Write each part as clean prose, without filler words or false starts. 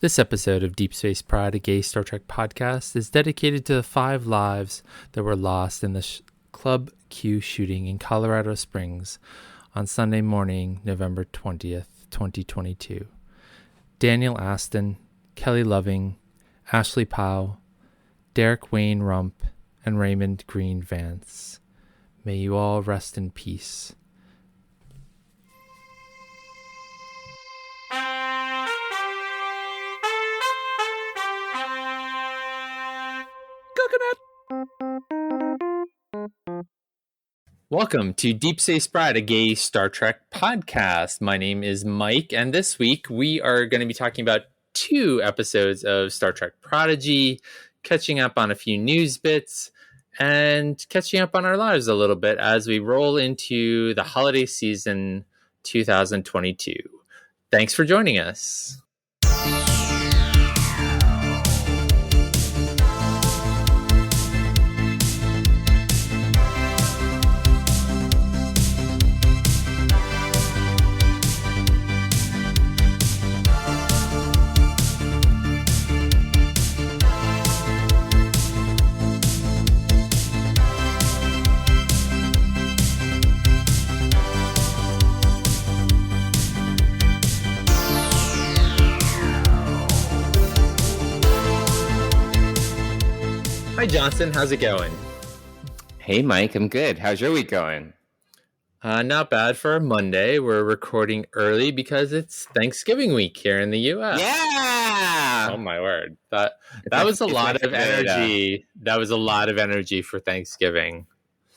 This episode of Deep Space Pride, a gay Star Trek podcast, is dedicated to the 5 lives that were lost in the Club Q shooting in Colorado Springs on Sunday morning, November 20th, 2022. Daniel Aston, Kelly Loving, Ashley Powell, Derek Wayne Rump, and Raymond Green Vance. May you all rest in peace. Welcome to Deep Space Pride, a gay Star Trek podcast. My name is Mike, and this week we are going to be talking about 2 episodes of Star Trek Prodigy, catching up on a few news bits, and catching up on our lives a little bit as we roll into the holiday season 2022. Thanks for joining us. Hi, Johnson. How's it going? Hey, Mike. I'm good. How's your week going? Not bad for a Monday. We're recording early because it's Thanksgiving week here in the U.S. Yeah! Oh, my word. That was a lot of energy. That was a lot of energy for Thanksgiving.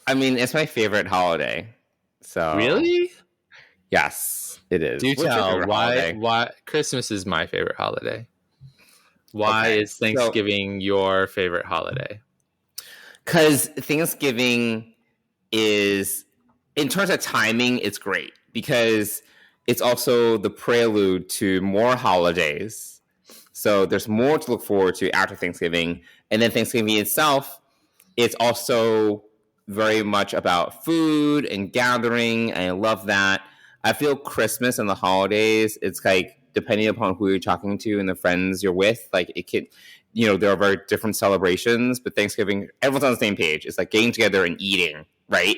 I mean, it's my favorite holiday. So Really? Yes, it is. Do tell. Why? Christmas is my favorite holiday. Why is Thanksgiving your favorite holiday? Because Thanksgiving is, in terms of timing, it's great. Because it's also the prelude to more holidays. So there's more to look forward to after Thanksgiving. And then Thanksgiving itself, it's also very much about food and gathering. And I love that. I feel Christmas and the holidays, it's like, depending upon who you're talking to and the friends you're with, like it could, there are very different celebrations, but Thanksgiving, everyone's on the same page. It's like getting together and eating, right?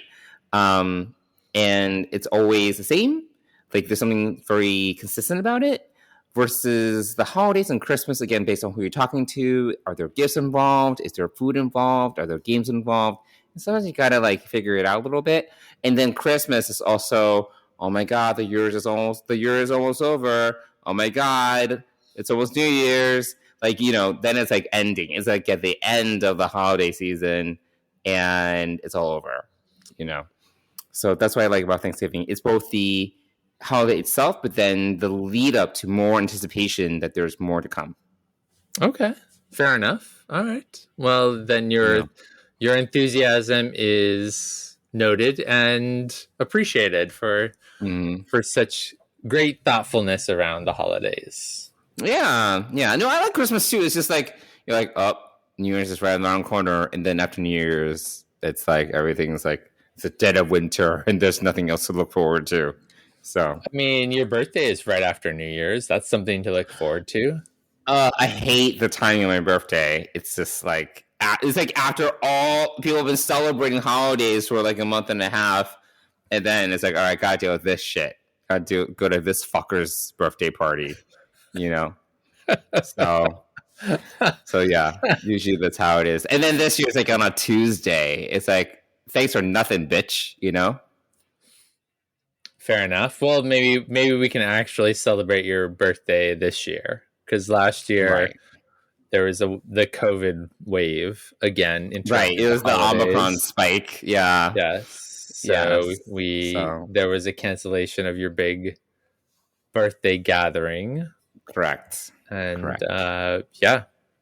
And it's always the same. Like there's something very consistent about it versus the holidays and Christmas, again, based on who you're talking to. Are there gifts involved? Is there food involved? Are there games involved? And sometimes you gotta like figure it out a little bit. And then Christmas is also, oh my God, the year is almost over. Oh my God, it's almost New Year's. Like, then it's like ending. It's like at the end of the holiday season and it's all over, So that's what I like about Thanksgiving. It's both the holiday itself, but then the lead up to more anticipation that there's more to come. Okay, fair enough. All right. Well, then your enthusiasm is noted and appreciated for such great thoughtfulness around the holidays. Yeah. No, I like Christmas too. It's just like you're like, oh, New Year's is right around the corner, and then after New Year's, it's like everything's like it's the dead of winter, and there's nothing else to look forward to. So, I mean, your birthday is right after New Year's. That's something to look forward to. I hate the timing of my birthday. It's just like it's like after all people have been celebrating holidays for like a month and a half, and then it's like, all right, gotta deal with this shit. Gotta go to this fucker's birthday party, So yeah, usually that's how it is. And then this year it's like on a Tuesday. It's like, thanks for nothing, bitch, Fair enough. Well, maybe we can actually celebrate your birthday this year, because last year there was the COVID wave again. Right, it was the Omicron spike. Yeah. Yes. So there was a cancellation of your big birthday gathering. Correct. And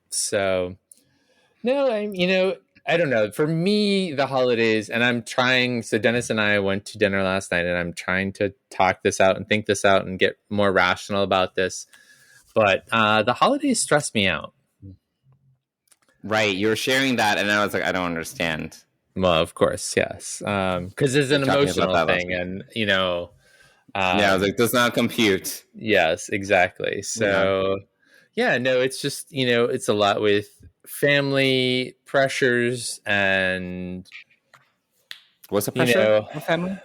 so no, I don't know. For me, the holidays, and I'm trying. So Dennis and I went to dinner last night, and I'm trying to talk this out and think this out and get more rational about this. But the holidays stress me out. Right, you were sharing that, and I was like, I don't understand. Well, of course, yes. Because it's an emotional thing, and I was like, does not compute. Yes, exactly. So, Yeah, no, it's just, it's a lot with family pressures and, What's the you pressure know, with family?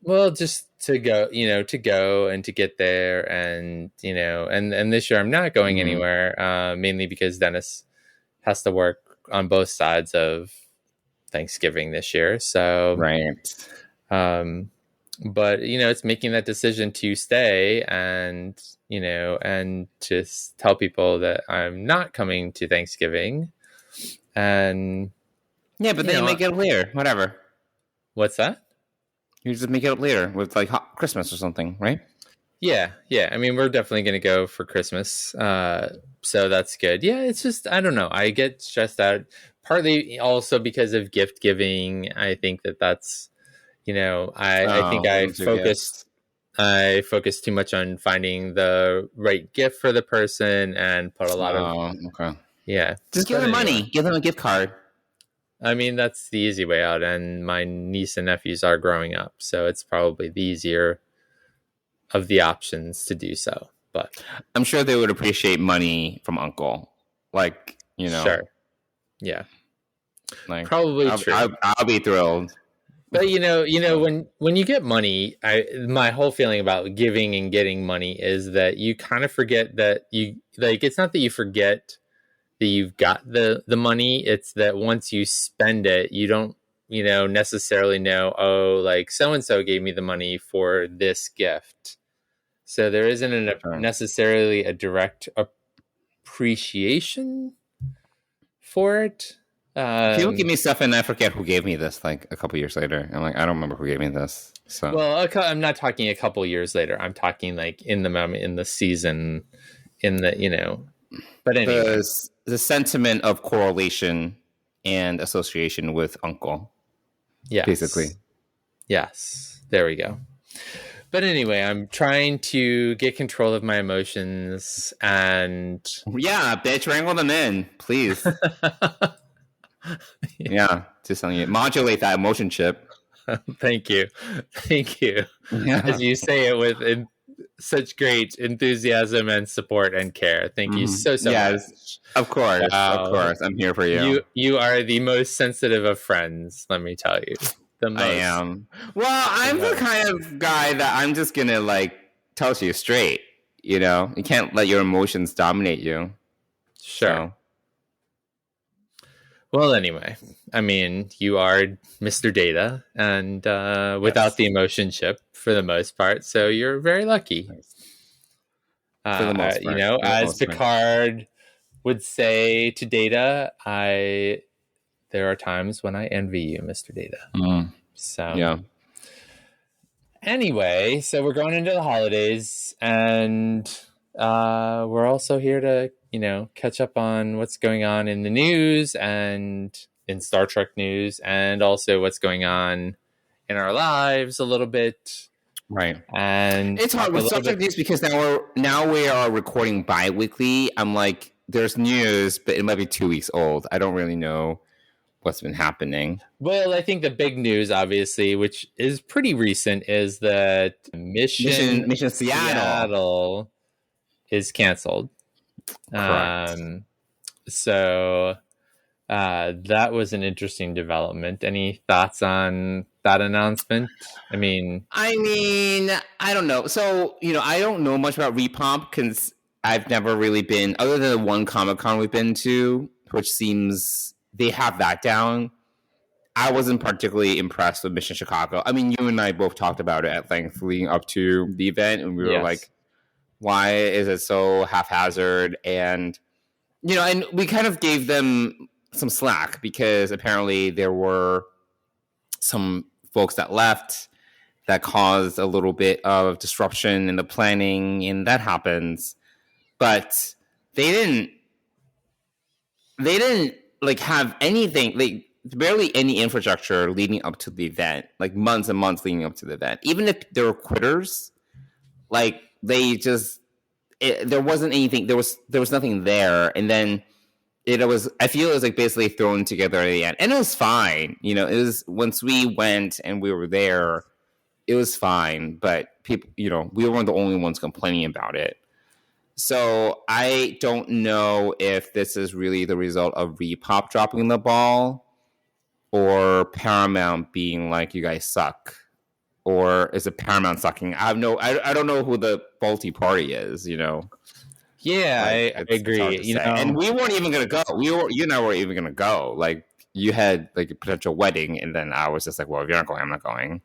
well, just to go and to get there. And, and this year I'm not going Mm, anywhere, mainly because Dennis has to work on both sides of Thanksgiving this year. So, right. um, but it's making that decision to stay and and just tell people that I'm not coming to Thanksgiving. And Yeah, but then you make it up later. Whatever. what's that? You just make it up later with like Christmas or something, right? Yeah, I mean, we're definitely going to go for Christmas, so that's good. Yeah, it's just, I don't know, I get stressed out partly also because of gift giving. I think that's I think Oh, into gifts. I focused too much on finding the right gift for the person and put a lot of, Oh, okay. yeah. Just give But them anyway, money. Give them a gift card. I mean, that's the easy way out. And my niece and nephews are growing up, so it's probably the easier of the options to do so. But I'm sure they would appreciate money from Uncle. Like, sure. Yeah, like probably I'll, true. I'll, I'll be thrilled. But So, when you get money, my whole feeling about giving and getting money is that you kind of forget that you like. It's not that you forget that you've got the money. It's that once you spend it, you don't necessarily know. Oh, like so and so gave me the money for this gift, so there isn't necessarily a direct appreciation for it. people give me stuff and I forget who gave me this like a couple years later. I'm like, I don't remember who gave me this. So, Well, I'm not talking a couple years later. I'm talking like in the moment, in the season, in the. But anyway, the sentiment of correlation and association with Uncle, basically. Yes, there we go. But anyway, I'm trying to get control of my emotions and Yeah, bitch, wrangle them in, please. Yeah, just telling you, modulate that emotion chip. Thank you. Yeah. As you say it with such great enthusiasm and support and care. Thank you so yes, much. of course, I'm here for you. You are the most sensitive of friends. Let me tell you, the most. I am. Well, I'm the kind of guy that I'm just gonna like tell you straight. You can't let your emotions dominate you. Sure. So. Well, anyway, I mean, you are Mr. Data, and without the emotion chip for the most part, so you're very lucky. For the most part, as Picard would say to Data, there are times when I envy you, Mr. Data. So yeah. Anyway, so we're going into the holidays, and we're also here to catch up on what's going on in the news and in Star Trek news, and also what's going on in our lives a little bit. Right. And it's hard with Star Trek news because now we are recording bi-weekly. I'm like, there's news, but it might be 2 weeks old. I don't really know what's been happening. Well, I think the big news, obviously, which is pretty recent, is that Mission Seattle is canceled. Correct. So that was an interesting development. Any thoughts on that announcement? I mean, I don't know. So, I don't know much about Repomp because I've never really been, other than the one Comic-Con we've been to, which seems they have that down. I wasn't particularly impressed with Mission Chicago. I mean, you and I both talked about it at length leading up to the event, and we were like, why is it so haphazard? And, and we kind of gave them some slack because apparently there were some folks that left that caused a little bit of disruption in the planning, and that happens. But they didn't like have anything, like barely any infrastructure leading up to the event, like months and months leading up to the event. Even if there were quitters, like they just there wasn't anything. There was nothing there, and then I feel it was like basically thrown together at the end, and it was fine. It was once we went and we were there, it was fine. But people, we weren't the only ones complaining about it. So I don't know if this is really the result of Repop dropping the ball or Paramount being like, you guys suck. Or is it Paramount sucking? I don't know who the faulty party is, you know? Yeah, Like, I it's agree. hard to say. And we weren't even going to go. You and I weren't even going to go. Like, you had like a potential wedding, and then I was just like, well, if you're not going, I'm not going.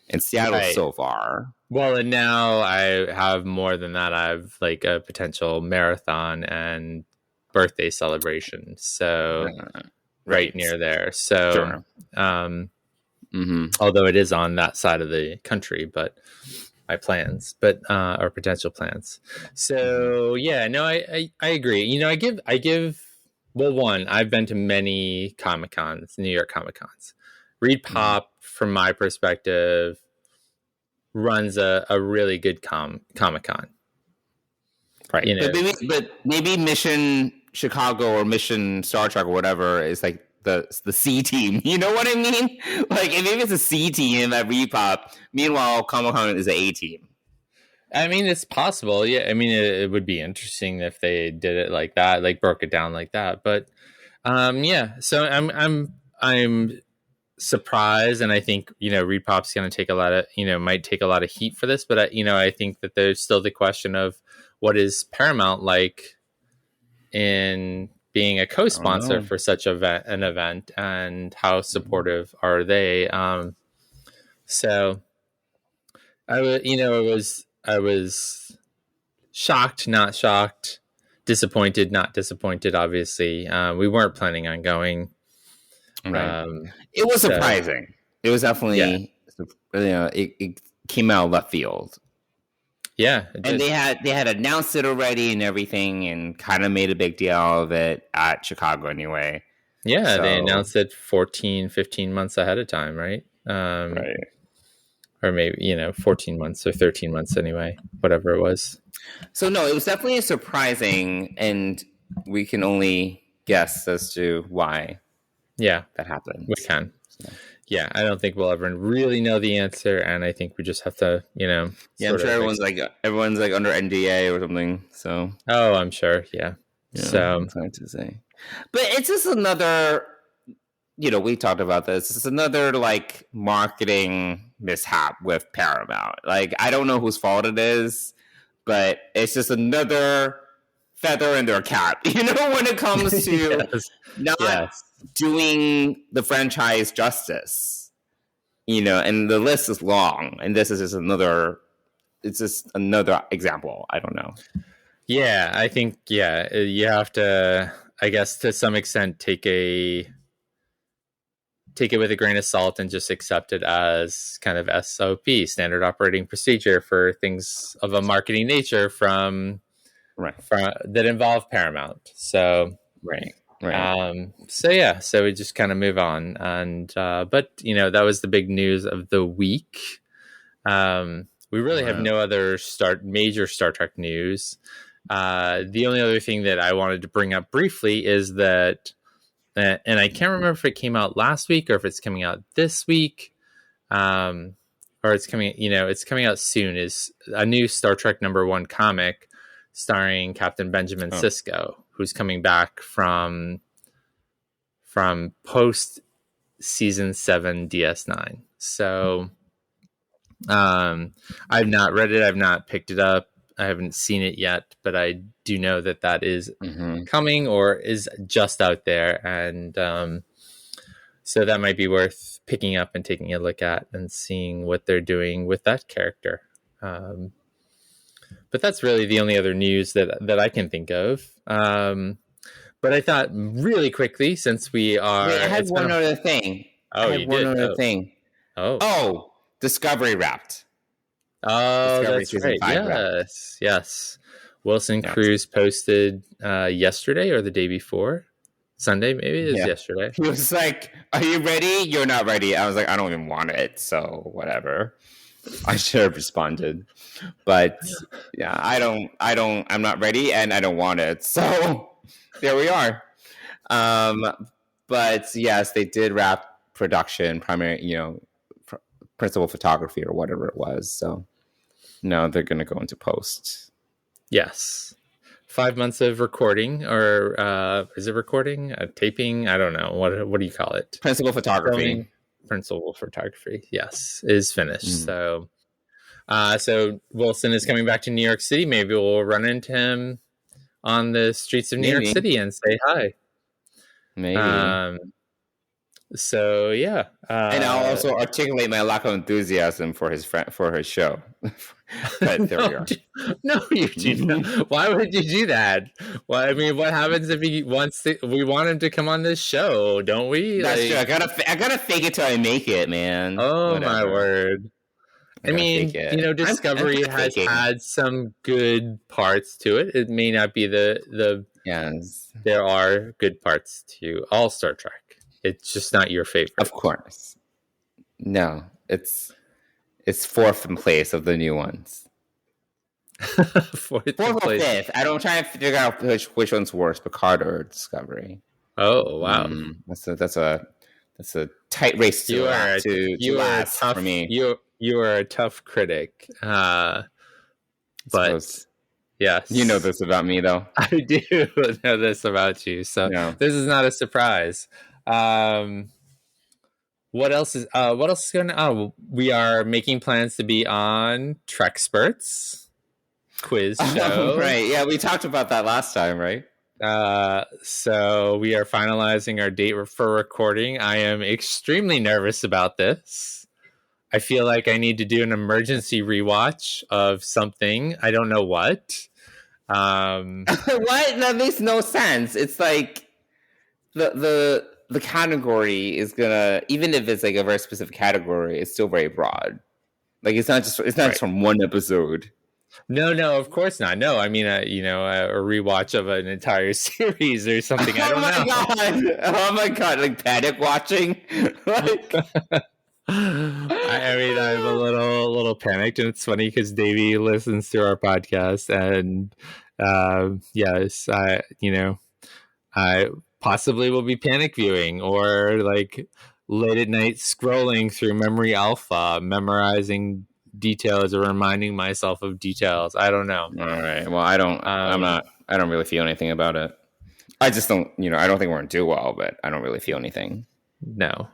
And Seattle's so far. Well, and now I have more than that. I have like a potential marathon and birthday celebration. So right near there. So, although it is on that side of the country, but my plans, or potential plans. So yeah, no, I agree. You know, I give, well, one, I've been to many Comic-Cons, New York Comic-Cons. Reed Pop, from my perspective, runs a really good Comic-Con. Right. You know? But maybe Mission Chicago or Mission Star Trek or whatever is like the C team. You know what I mean? Like, maybe it's a C team at Repop. Meanwhile, Comic-Con is an A team. I mean, it's possible. Yeah. I mean, it would be interesting if they did it like that, like broke it down like that. But yeah. So I'm surprised, and I think, you know, Repop's going to take a lot of, you know, might take a lot of heat for this, but I think that there's still the question of what is Paramount like in being a co-sponsor for such an event, and how supportive are they? So I was shocked, not shocked, disappointed, not disappointed. Obviously, we weren't planning on going. Right. It was surprising. It was definitely, it came out of left field. Yeah, and they had announced it already and everything, and kind of made a big deal of it at Chicago anyway. Yeah, so, they announced it 14, 15 months ahead of time, right? Right. Or maybe, 14 months or 13 months anyway, whatever it was. So no, it was definitely surprising, and we can only guess as to why. Yeah, that happened. We can. So. Yeah, I don't think we'll ever really know the answer, and I think we just have to, Yeah, I'm sure everyone's like under NDA or something. So. Oh, I'm sure. Yeah. So it's hard to say, but it's just another. We talked about this. It's another like marketing mishap with Paramount. Like, I don't know whose fault it is, but it's just another feather in their cap. When it comes to not doing the franchise justice. And the list is long, and this is just another. It's just another example. I don't know. Yeah, I think you have to, I guess, to some extent, take it with a grain of salt and just accept it as kind of SOP, standard operating procedure, for things of a marketing nature from that involve Paramount. So right. So we just kind of move on, and but that was the big news of the week. We really have no other major Star Trek news. The only other thing that I wanted to bring up briefly is that, and I can't remember if it came out last week or if it's coming out this week, or it's coming out soon, is a new Star Trek #1 comic starring Captain Benjamin Sisko, who's coming back from post season 7 DS9. So I've not read it, I've not picked it up, I haven't seen it yet, but I do know that is coming or is just out there, and so that might be worth picking up and taking a look at and seeing what they're doing with that character. But that's really the only other news that I can think of. But I thought really quickly, since we are... Wait, I had one other thing. Oh, you did? Other thing. Oh, Discovery wrapped. Oh, that's right. Yes. Wilson Cruz posted yesterday or the day before. Sunday, maybe it was yesterday. He was like, "Are you ready? You're not ready." I was like, "I don't even want it, so whatever." I should have responded, but yeah, I'm not ready, and I don't want it. So there we are. But yes, they did wrap production, primary, principal photography or whatever it was. So now they're going to go into post. Yes. 5 months of recording, or is it recording? Taping? I don't know. What do you call it? Principal photography. Filming. Principal photography. Yes, is finished. So Wilson is coming back to New York City. Maybe we'll run into him on the streets of New York City and say hi. Maybe. So yeah, and I'll also articulate my lack of enthusiasm for his show. But there we are. No, you do not. Why would you do that? Well, I mean, what happens if he wants to? We want him to come on this show, don't we? That's true. I gotta fake it till I make it, man. Oh, whatever. My word. I mean, Discovery has had some good parts to it. It may not be the yes. There are good parts to all Star Trek. It's just not your favorite. Of course. No, it's fourth in place of the new ones. fourth or fifth. I don't try to figure out which one's worse, Picard or Discovery. Oh wow, that's a tight race to last for me. You are a tough critic, but yes, you know this about me though. I do know this about you, so This is not a surprise. What else is going on? We are making plans to be on Trexperts quiz show. Right. Yeah, we talked about that last time, right? So we are finalizing our date for recording. I am extremely nervous about this. I feel like I need to do an emergency rewatch of something. I don't know what. What? That makes no sense. It's like the category is gonna, even if it's like a very specific category, it's still very broad. Like it's not just from one episode. No, of course not. No, I mean, a rewatch of an entire series or something. I don't know. Oh my god! Like panic watching. Like, I mean, I'm a little panicked, and it's funny because Davey listens to our podcast, and yes, I possibly will be panic viewing or like late at night scrolling through Memory Alpha, memorizing details or reminding myself of details. I don't know. All right. Well, I don't really feel anything about it. I just don't, I don't think we're going to do well, but I don't really feel anything. No.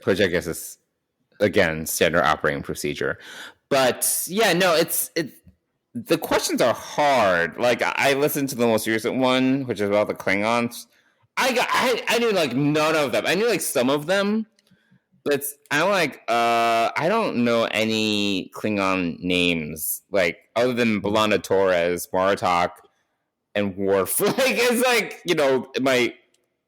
Which I guess is, again, standard operating procedure. But yeah, no, the questions are hard. Like I listened to the most recent one, which is about the Klingons. I knew like none of them. I knew like some of them, but I don't know any Klingon names like other than B'Elanna Torres, Martok, and Worf. Like it's like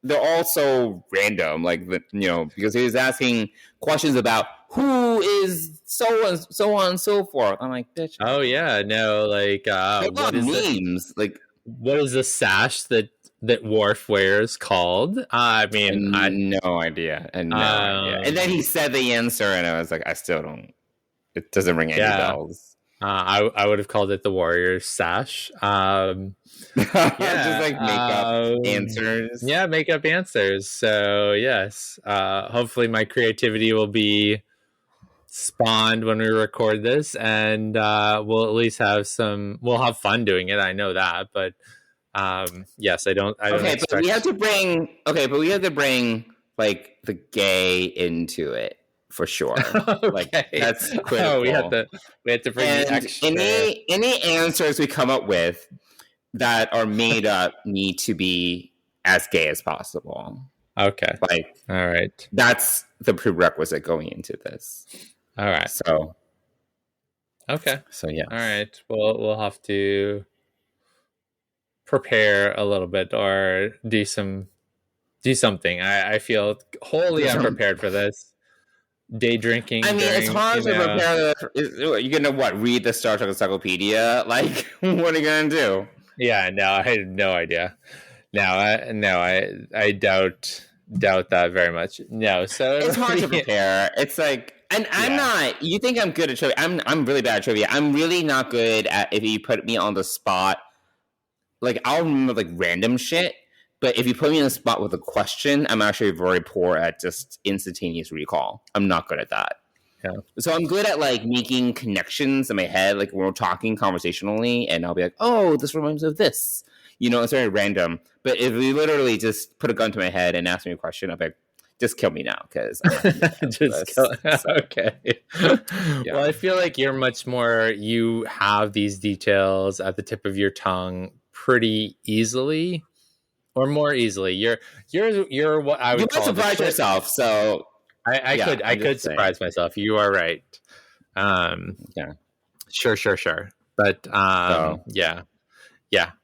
they're all so random. Like because he was asking questions about who is so on and so forth. I'm like, bitch. Oh yeah, no, like what is memes? Like what is the sash that Worf wears called? I mean, I no idea. And then he said the answer, and I was like, I still don't. It doesn't ring any bells. I would have called it the Warrior's sash. Just like makeup answers. Yeah, makeup answers. So yes, hopefully my creativity will be spawned when we record this, and we'll at least we'll have fun doing it. I know that, but yes, I don't expect... but we have to bring like the gay into it for sure. Okay. Like that's critical. Oh, we have to bring the extra. Any answers we come up with that are made up need to be as gay as possible. Okay. Like, all right. That's the prerequisite going into this. All right. So. Okay. So yeah. All right. Well, we'll have to prepare a little bit or do something. I feel wholly unprepared for this. Day drinking. I mean, it's hard to prepare. You're gonna read the Star Trek Encyclopedia? Like, what are you gonna do? Yeah, no, I had no idea. I doubt that very much. No, so it's hard to prepare. It's like, and I'm not. You think I'm good at trivia? I'm really bad at trivia. I'm really not good at if you put me on the spot. Like I'll remember like random shit, but if you put me on the spot with a question, I'm actually very poor at just instantaneous recall. I'm not good at that. Yeah. So I'm good at like making connections in my head, like when we're talking conversationally, and I'll be like, "Oh, this reminds me of this," it's very random. But if we literally just put a gun to my head and ask me a question, I'll be like, "Just kill me now," because I'm not gonna get time for this. So, Okay. yeah. Well, I feel like you're much more. You have these details at the tip of your tongue pretty easily, or more easily. You're what I You would might call the surprise yourself. So I yeah, could I'm just saying. surprise myself. You are right. Yeah. Sure. But So yeah.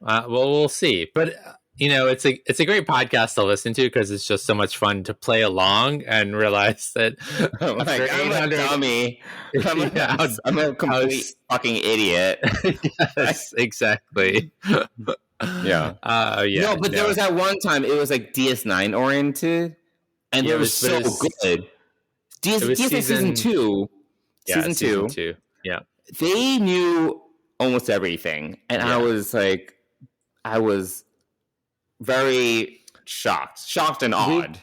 Well, we'll see. But it's a great podcast to listen to because it's just so much fun to play along and realize that after I'm a 800, dummy. yeah, I'm a complete fucking idiot. yes, exactly. Yeah. Yeah. No, but there was that one time it was like DS9 oriented, and it was so good. DS9 season 2. Yeah, Season 2. Yeah. They knew almost everything, and I was very shocked and awed.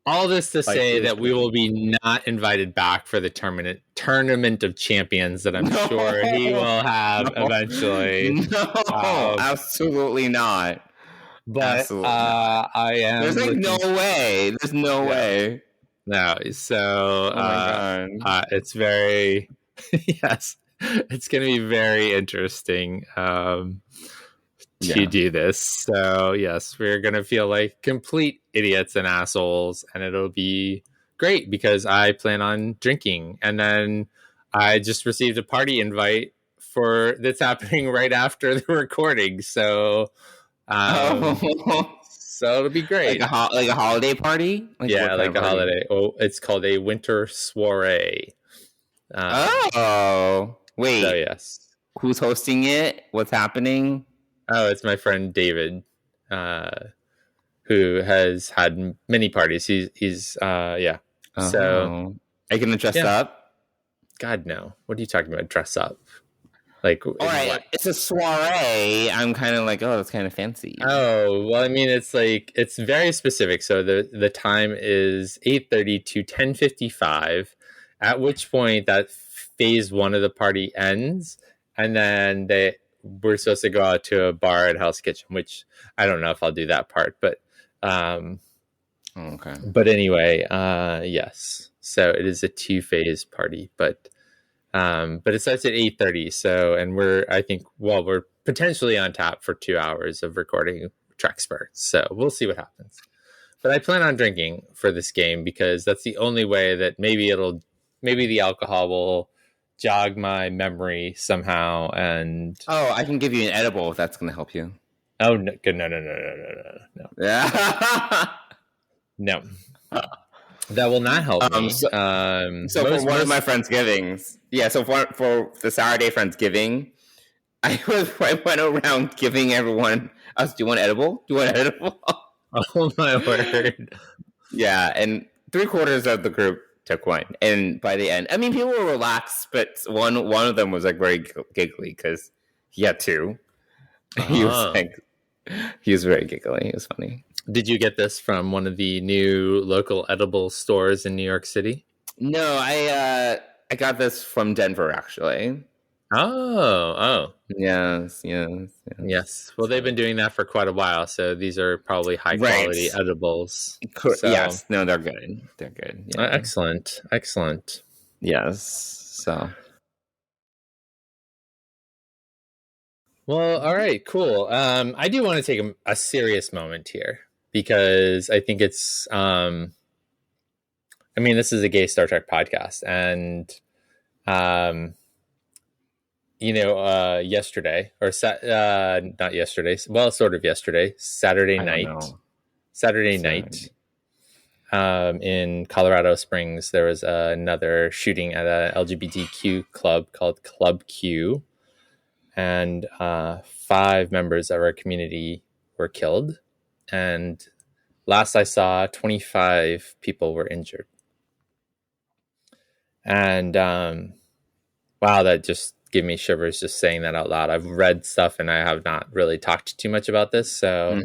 All this to say that we will be not invited back for the tournament of champions that I'm sure he will have eventually. No, absolutely not. But absolutely not. I am. There's like no way. There's no way. No. So, oh my God. It's very yes. It's going to be very interesting to do this. So, yes, we're going to feel like complete idiots and assholes, and it'll be great because I plan on drinking. And then I just received a party invite that's happening right after the recording. So, so it'll be great. Like a holiday party? Like a holiday. Oh, it's called a winter soiree. Wait. So, yes. Who's hosting it? What's happening? Oh, it's my friend David, who has had many parties. He's So, are you gonna dress up? God, no. What are you talking about? Dress up? Like, all right, what? It's a soiree. I'm kind of like, oh, that's kind of fancy. Oh, well, I mean, it's very specific. So the time is 8:30 to 10:55, at which point that phase 1 of the party ends, and then we're supposed to go out to a bar at Hell's Kitchen, which I don't know if I'll do that part, but okay. But anyway, yes. So it is a 2-phase party, but it starts at 8:30. So, and we're potentially on tap for 2 hours of recording track spurts. So we'll see what happens. But I plan on drinking for this game because that's the only way that maybe the alcohol will jog my memory somehow. And I can give you an edible if that's going to help you. Oh no! Yeah. No, that will not help me. So for one of my Friendsgivings, so for the Saturday Friendsgiving, I went around giving everyone. Do you want edible? Do you want edible? Oh my word! Yeah, and 3/4 of the group took one, and by the end, I mean people were relaxed, but one of them was like very giggly because he had 2. He was very giggly. It was funny. Did you get this from one of the new local edible stores in New York City? No, I got this from Denver actually. Oh. Yes. Well, they've been doing that for quite a while, so these are probably high quality edibles. So, yes. No, they're good. They're good. Yeah. Excellent. Yes. So. Well, all right, cool. I do want to take a serious moment here because I think it's, this is a gay Star Trek podcast, and, yesterday not yesterday, well, sort of yesterday, Saturday night, in Colorado Springs, there was another shooting at a LGBTQ club called Club Q. And 5 members of our community were killed. And last I saw, 25 people were injured. And wow, that just gave me shivers just saying that out loud. I've read stuff and I have not really talked too much about this. So,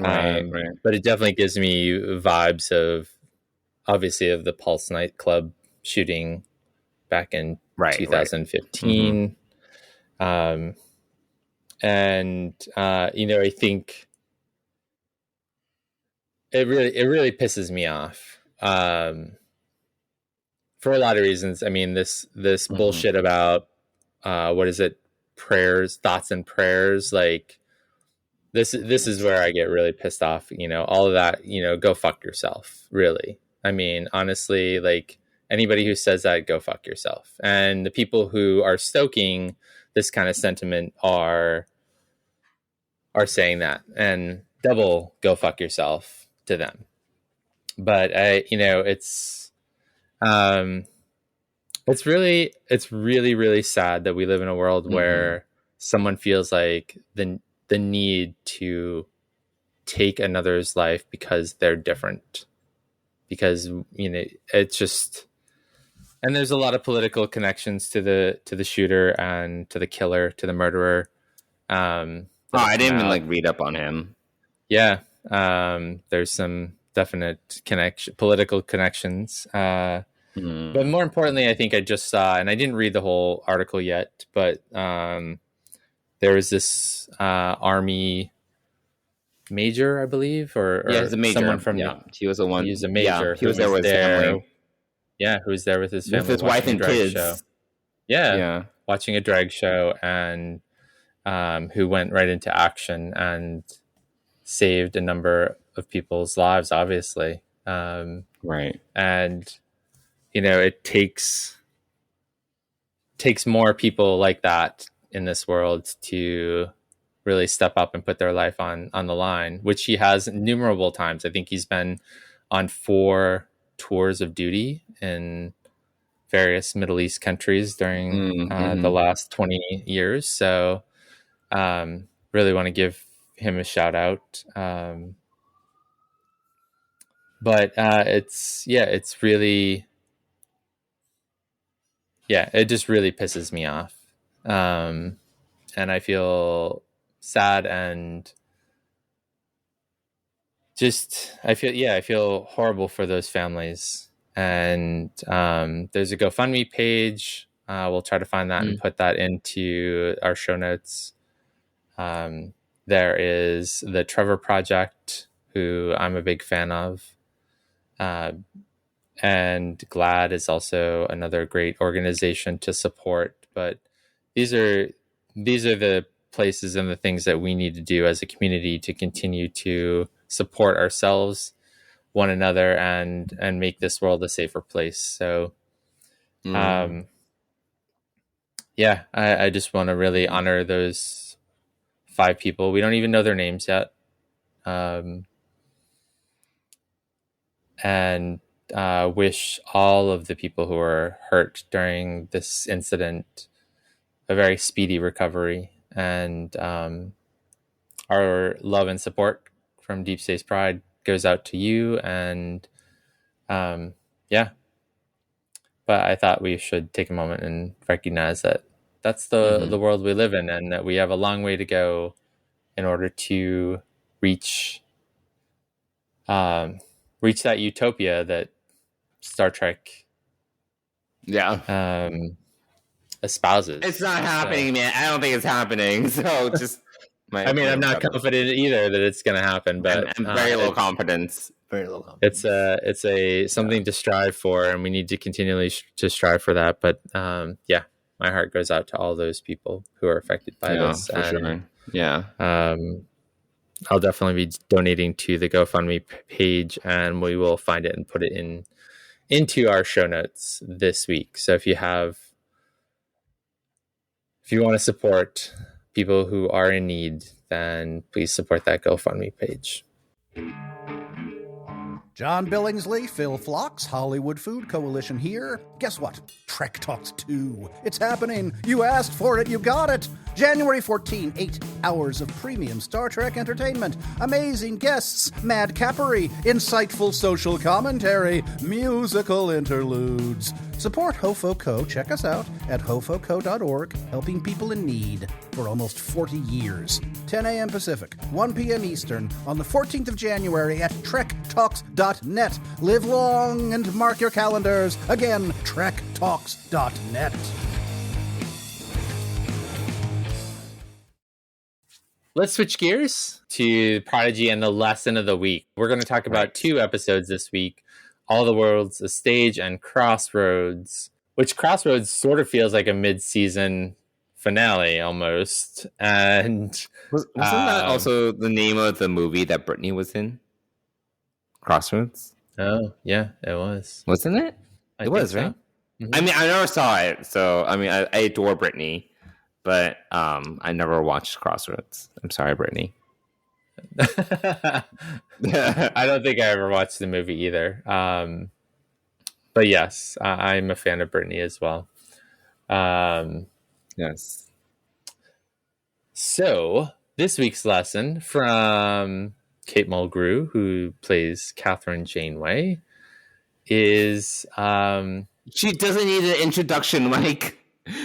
right. But it definitely gives me vibes of the Pulse nightclub shooting back in Right. 2015. Mm-hmm. I think it really pisses me off for a lot of reasons. I mean, this bullshit about what is it? Prayers, thoughts and prayers. Like this is where I get really pissed off. All of that. Go fuck yourself. Really. I mean, honestly, like anybody who says that, go fuck yourself. And the people who are stoking this kind of sentiment are saying that, and double go fuck yourself to them. But it's really sad that we live in a world where someone feels like the need to take another's life because they're different, because it's just, and there's a lot of political connections to the shooter and to the killer, to the murderer. I didn't even read up on him. Yeah. There's some definite political connections. But more importantly, I think I just saw, and I didn't read the whole article yet, but there was this army major, I believe, or he's a major. Someone from he was the one. He was a major. He was there with his family. Yeah, who was there with his family, with his wife and kids. Show. Yeah, watching a drag show, and who went right into action and saved a number of people's lives, obviously. Right. And it takes more people like that in this world to really step up and put their life on the line, which he has innumerable times. I think he's been on 4 tours of duty in various Middle East countries during the last 20 years. So really want to give him a shout out. But it's really, it just really pisses me off. And I feel sad, and I feel horrible for those families. And there's a GoFundMe page. We'll try to find that and put that into our show notes. There is the Trevor Project, who I'm a big fan of. And GLAD is also another great organization to support. But these are the places and the things that we need to do as a community to continue to support ourselves, one another, and make this world a safer place. So, I just want to really honor those 5 people. We don't even know their names yet. And wish all of the people who are hurt during this incident a very speedy recovery. And our love and support from Deep Space Pride goes out to you. And but I thought we should take a moment and recognize that that's the world we live in, and that we have a long way to go in order to reach that utopia that Star Trek espouses. It's not happening, man. I don't think it's happening. So just I'm not confident either that it's going to happen, but I'm very low confidence. Very low confidence. It's something to strive for, and we need to continually to strive for that. But my heart goes out to all those people who are affected by this. For sure. Yeah. I'll definitely be donating to the GoFundMe page, and we will find it and put it into our show notes this week. So if you want to support people who are in need, then please support that GoFundMe page. John Billingsley, Phil Phlox, Hollywood Food Coalition here. Guess what? Trek Talks 2. It's happening. You asked for it. You got it. January 14, 8 hours of premium Star Trek entertainment, amazing guests, mad cappery, insightful social commentary, musical interludes. Support HoFoCo. Check us out at hofoco.org, helping people in need for almost 40 years. 10 a.m. Pacific, 1 p.m. Eastern, on the 14th of January at trektalks.net. Live long and mark your calendars. Again, Trek TrekTalks.net. Let's switch gears to Prodigy and the lesson of the week. We're going to talk about 2 episodes this week, All the World's a Stage and Crossroads, which Crossroads sort of feels like a mid-season finale almost. And wasn't that also the name of the movie that Britney was in? Crossroads? Oh, yeah, it was. Wasn't it? It was, so. Right? Mm-hmm. I mean, I never saw it, so I mean, I adore Britney. But I never watched Crossroads. I'm sorry, Brittany. I don't think I ever watched the movie either. But yes, I'm a fan of Britney as well. Yes. So this week's lesson from Kate Mulgrew, who plays Catherine Janeway, is... she doesn't need an introduction, Mike.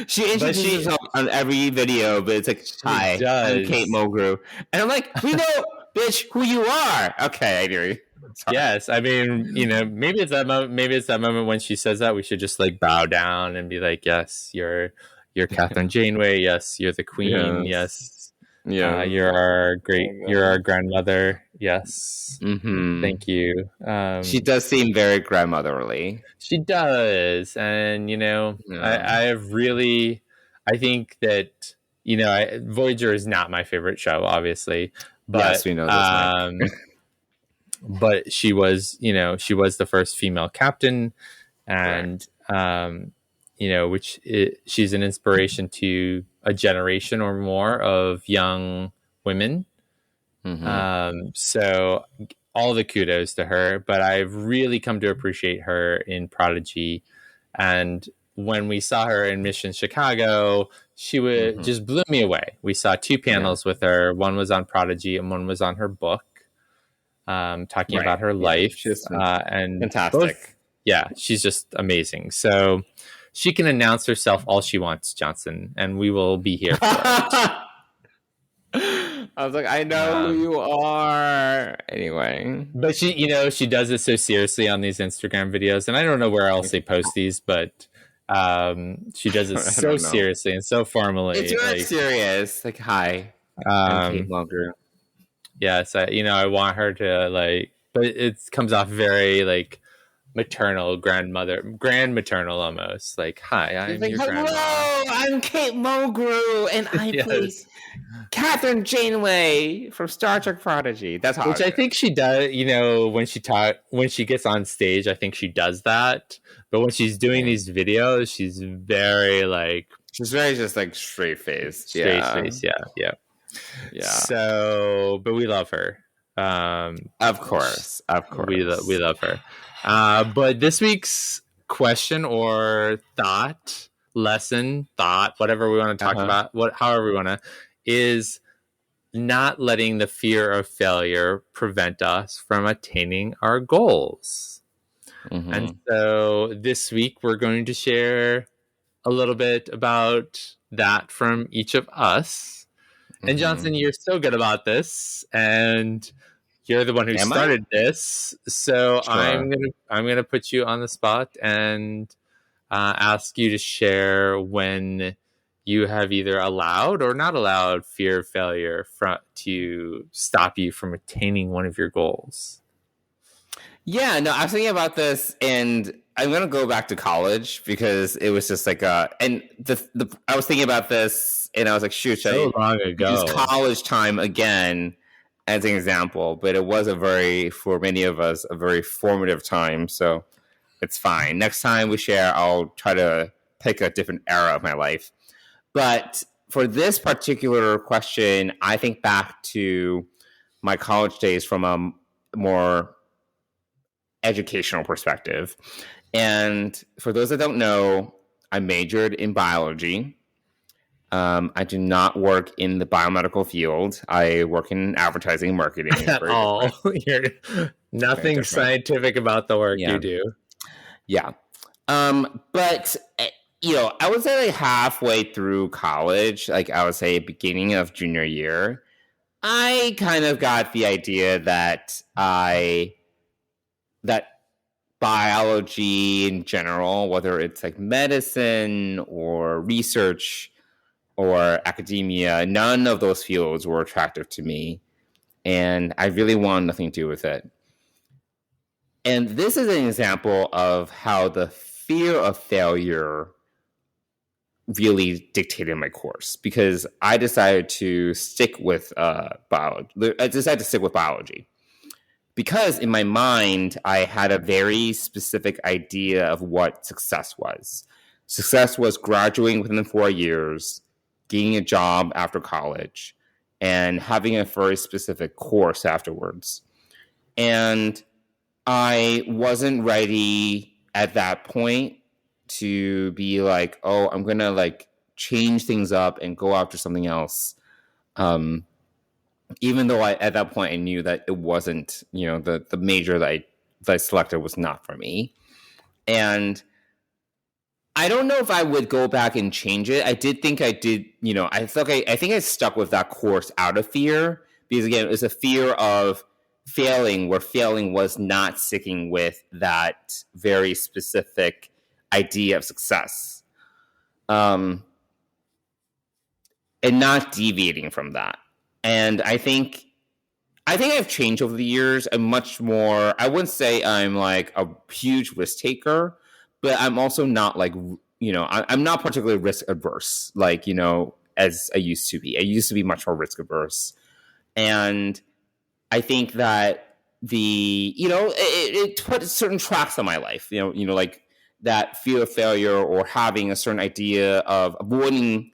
She introduces herself on every video, but it's like, hi, I'm Kate Mulgrew. And I'm like, we know, bitch, who you are. Okay, I hear you. Sorry. Yes, I mean, maybe it's that moment. Maybe it's that moment when she says that we should just like bow down and be like, yes, you're Catherine Janeway. Yes, you're the queen. Yes. Yeah, you're our grandmother. Yes. Mm-hmm. Thank you. She does seem very grandmotherly. She does. And, I think that, Voyager is not my favorite show, obviously. But, yes, we know this. But she was the first female captain. And, she's an inspiration to a generation or more of young women. Mm-hmm. So all the kudos to her, but I've really come to appreciate her in Prodigy. And when we saw her in Mission Chicago, she would just blew me away. We saw 2 panels with her. One was on Prodigy and one was on her book, talking about her life. She's and fantastic. She's just amazing. So she can announce herself all she wants, Johnson, and we will be here for it. I was like, I know who you are. Anyway. But she does it so seriously on these Instagram videos, and I don't know where else they post these, but she does it so seriously and so formally. It's really serious. Like, hi, I'm Kate Mulgrew. Yes, I want her to but it comes off very maternal, grand maternal almost. Like, hi, I'm your grandma. Hello, I'm Kate Mulgrew, and I play Catherine Janeway from Star Trek Prodigy. That's how. Which I think she does. When she gets on stage, I think she does that. But when she's doing these videos, she's very she's very just straight faced. Yeah. So, but we love her. Of course. We love her. But this week's question or lesson, whatever we want to talk about, however we want to, is not letting the fear of failure prevent us from attaining our goals. Mm-hmm. And so this week we're going to share a little bit about that from each of us. Mm-hmm. And Johnson, you're so good about this, and you're the one who started this, so sure. I'm gonna put you on the spot and ask you to share when you have either allowed or not allowed fear of failure to stop you from attaining one of your goals. Yeah, no, I was thinking about this, and I'm gonna go back to college because it was just I was thinking about this, and I was like, shoot, so long ago, use college time again as an example, but it was for many of us, a very formative time. So it's fine. Next time we share, I'll try to pick a different era of my life. But for this particular question, I think back to my college days from a more educational perspective. And for those that don't know, I majored in biology. I do not work in the biomedical field. I work in advertising and marketing. Nothing scientific about the work you do. Yeah. But, I would say halfway through college, I would say beginning of junior year, I kind of got the idea that biology in general, whether it's like medicine or research or academia, none of those fields were attractive to me. And I really wanted nothing to do with it. And this is an example of how the fear of failure really dictated my course, because I decided to stick with biology. I decided to stick with biology because in my mind, I had a very specific idea of what success was. Success was graduating within 4 years, getting a job after college, and having a very specific course afterwards. And I wasn't ready at that point to be like, oh, I'm going to like change things up and go after something else. Even though at that point I knew that it wasn't, the major that I selected was not for me. And I don't know if I would go back and change it. I did think I did, I think I stuck with that course out of fear, because again, it was a fear of failing, where failing was not sticking with that very specific idea of success, and not deviating from that. And I think I've changed over the years. I'm much more, I wouldn't say I'm like a huge risk taker, but I'm also not like, I'm not particularly risk adverse, like, as I used to be. I used to be much more risk averse. And I think that it put certain tracks on my life, like that fear of failure, or having a certain idea of avoiding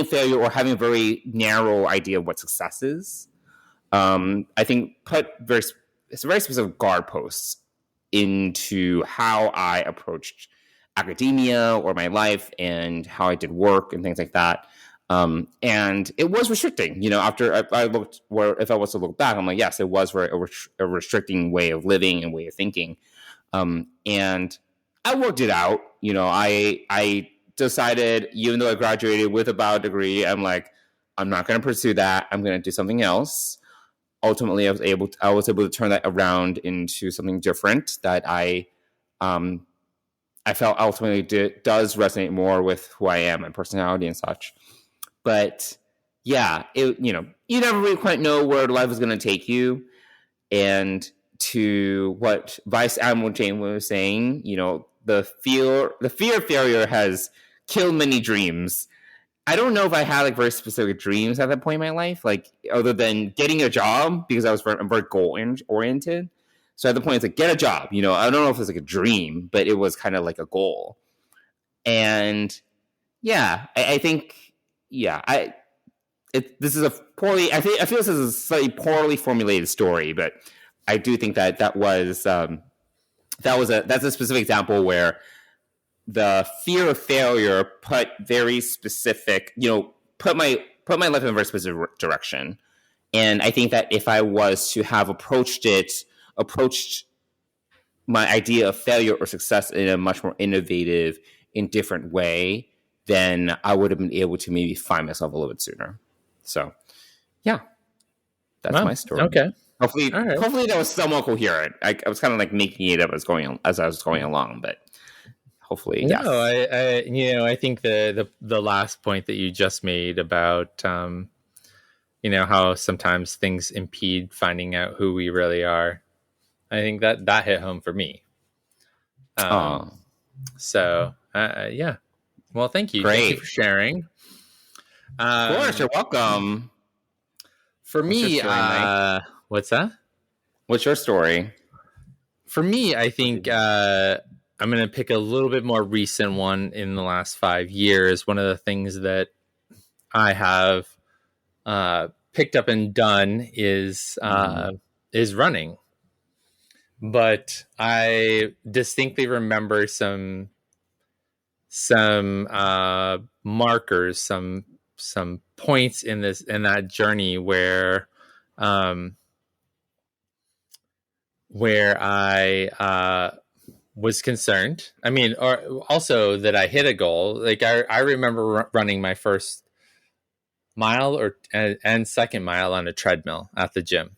failure, or having a very narrow idea of what success is. I think it's very specific guideposts into how I approached academia or my life, and how I did work and things like that. And it was restricting, after if I was to look back, I'm like, yes, it was a restricting way of living and way of thinking. And I worked it out. I decided, even though I graduated with a bio degree, I'm like, I'm not going to pursue that. I'm going to do something else. Ultimately, I was able to turn that around into something different that I felt ultimately does resonate more with who I am, my personality and such. But yeah, you never really quite know where life is going to take you. And to what Vice Admiral Jane was saying, the fear of failure has killed many dreams. I don't know if I had like very specific dreams at that point in my life, like other than getting a job, because I'm very goal oriented. So at the point, it's like, get a job. I don't know if it's like a dream, but it was kind of like a goal. And yeah, I think, yeah, this is a poorly, I feel this is a slightly poorly formulated story, but I do think that's a specific example where the fear of failure put very specific, put my life in a very specific direction. And I think that if I was to have approached my idea of failure or success in a much more innovative and different way, then I would have been able to maybe find myself a little bit sooner. So, yeah, that's my story. Okay. Hopefully that was somewhat coherent. I was kind of like making it up as I was going along, but hopefully, yes. No, I think the last point that you just made about, how sometimes things impede finding out who we really are. I think that hit home for me. So, yeah. Well, thank you. Great. Thank you for sharing. Of course, you're welcome. For me, what's that? What's your story? For me, I think I'm going to pick a little bit more recent one in the last 5 years. One of the things that I have picked up and done is running. But I distinctly remember some markers, some points in that journey where I was concerned. I mean, or also that I hit a goal. Like I remember running my first mile and second mile on a treadmill at the gym.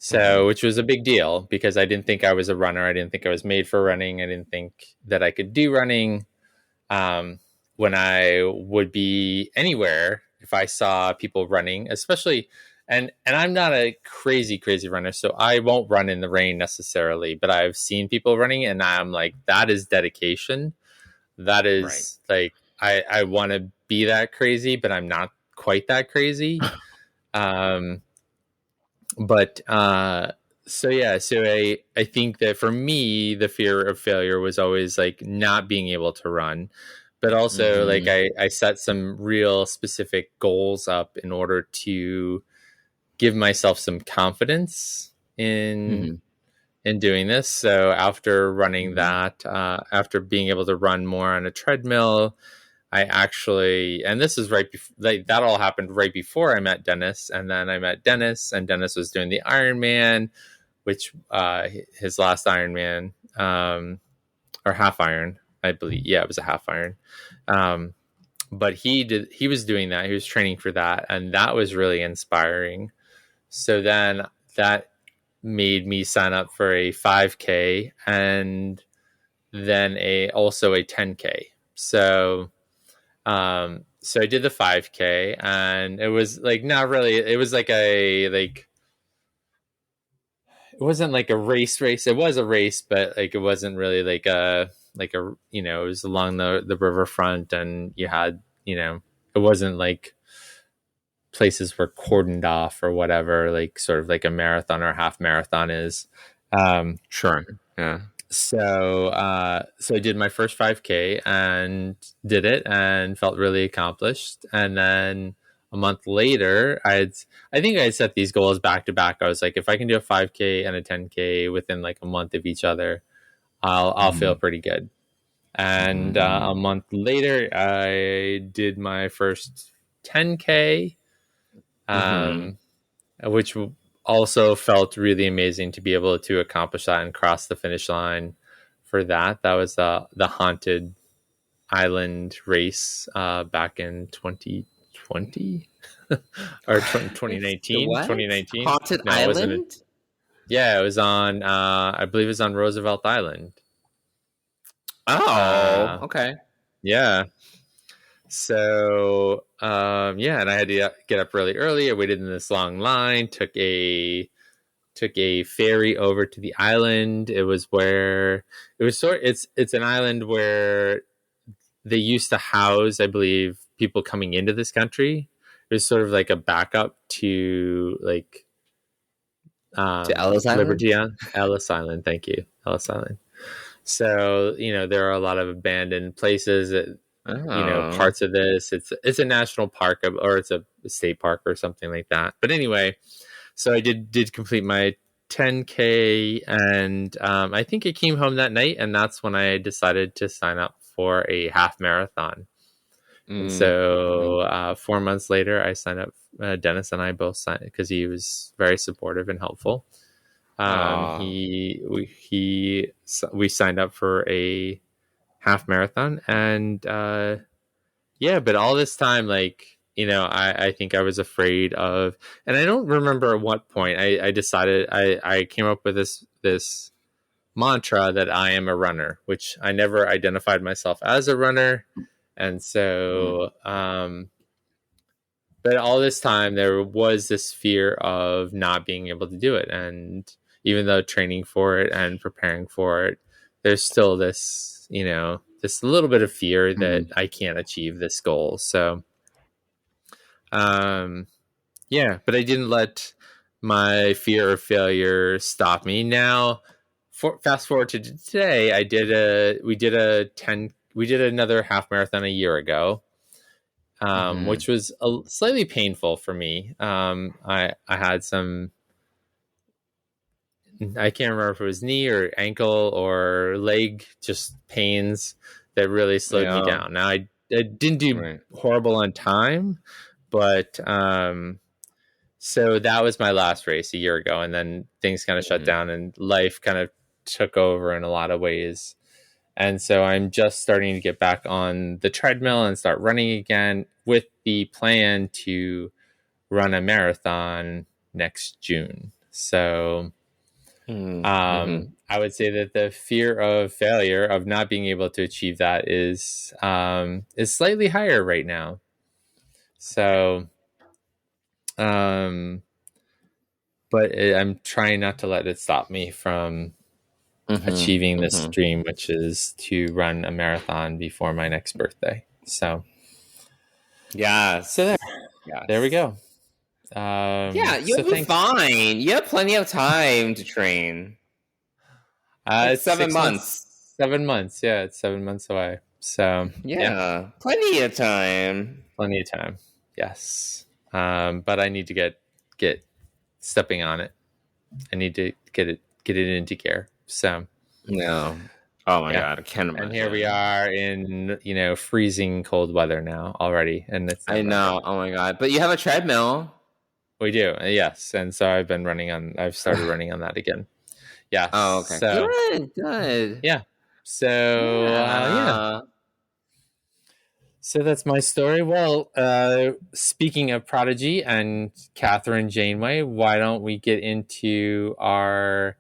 So, which was a big deal because I didn't think I was a runner. I didn't think I was made for running. I didn't think that I could do running. When I would be anywhere, if I saw people running, especially, and I'm not a crazy runner, so I won't run in the rain necessarily, but I've seen people running and I'm like, that is dedication. That is like, I want to be that crazy, but I'm not quite that crazy. But so I think that for me, the fear of failure was always like not being able to run, but also like I set some real specific goals up in order to give myself some confidence in doing this. So after running that, after being able to run more on a treadmill, I actually, and this is right before, like, that all happened right before I met Dennis. And then I met Dennis, and Dennis was doing the Ironman, which his last Ironman, or half iron, I believe. Yeah, it was a half iron. But he was doing that. He was training for that. And that was really inspiring. So then that made me sign up for a 5K and then also a 10K. So I did the 5K, and it was like, not really, it was like it wasn't like a race. It was a race, but like, it wasn't really like a, it was along the riverfront, and you had, it wasn't like places were cordoned off or whatever, like sort of like a marathon or half marathon is. Sure. Yeah. So I did my first 5K and did it and felt really accomplished. And then a month later, I think I had set these goals back to back. I was like, if I can do a 5K and a 10K within like a month of each other, I'll feel pretty good. And a month later, I did my first 10K, which also felt really amazing to be able to accomplish that and cross the finish line for that. That was the Haunted Island race back in 2020 or 2019. 2019. Haunted Island? Yeah, it was on, I believe it was on Roosevelt Island. Oh, okay. Yeah. So, and I had to get up really early. I waited in this long line, took a ferry over to the island. It's an island where they used to house, I believe, people coming into this country. It was sort of like a backup to like, to Ellis Island? Liberty on Ellis Island. Thank you. Ellis Island. So, there are a lot of abandoned places that, parts of this. It's a national park, or it's a state park or something like that. But anyway, so I did complete my 10K, and I think I came home that night, and that's when I decided to sign up for a half marathon. And so 4 months later, I signed up. Dennis and I both signed, because he was very supportive and helpful. We signed up for a half marathon, and but all this time, like, I think I was afraid of, and I don't remember at what point I decided I came up with this mantra that I am a runner, which I never identified myself as a runner. And so, but all this time there was this fear of not being able to do it. And even though training for it and preparing for it, there's still this, this little bit of fear that I can't achieve this goal. So, but I didn't let my fear of failure stop me. Now, fast forward to today, we did another half marathon a year ago, which was slightly painful for me. I had some, I can't remember if it was knee or ankle or leg, just pains that really slowed me down. Now, I didn't do horrible on time, but so that was my last race a year ago, and then things kind of shut down and life kind of took over in a lot of ways. And so I'm just starting to get back on the treadmill and start running again, with the plan to run a marathon next June. So I would say that the fear of failure, of not being able to achieve that, is slightly higher right now. So, but I'm trying not to let it stop me from achieving this dream, which is to run a marathon before my next birthday. So, so there we go. You'll be fine. You have plenty of time to train. It's 7 months. 7 months. Yeah, it's 7 months away. So plenty of time. Plenty of time. Yes. But I need to get stepping on it. I need to get it into gear. So no. Oh my God, I can't imagine. And here we are in, freezing cold weather now already. And I know. Oh my God. But you have a treadmill. We do. Yes. And so I've started running on that again. Yeah. Oh, okay. So, good. Yeah. So, So that's my story. Well, speaking of Prodigy and Catherine Janeway, why don't we get into our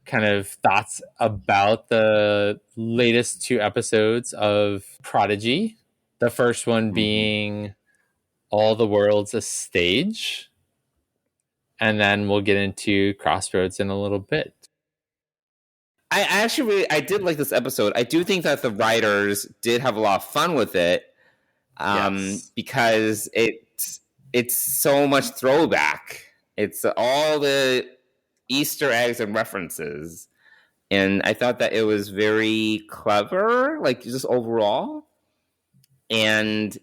kind of thoughts about the latest 2 episodes of Prodigy? The first one being All the World's a Stage. And then we'll get into Crossroads in a little bit. I did like this episode. I do think that the writers did have a lot of fun with it, because it's so much throwback. It's all the Easter eggs and references, and I thought that it was very clever, like just overall. And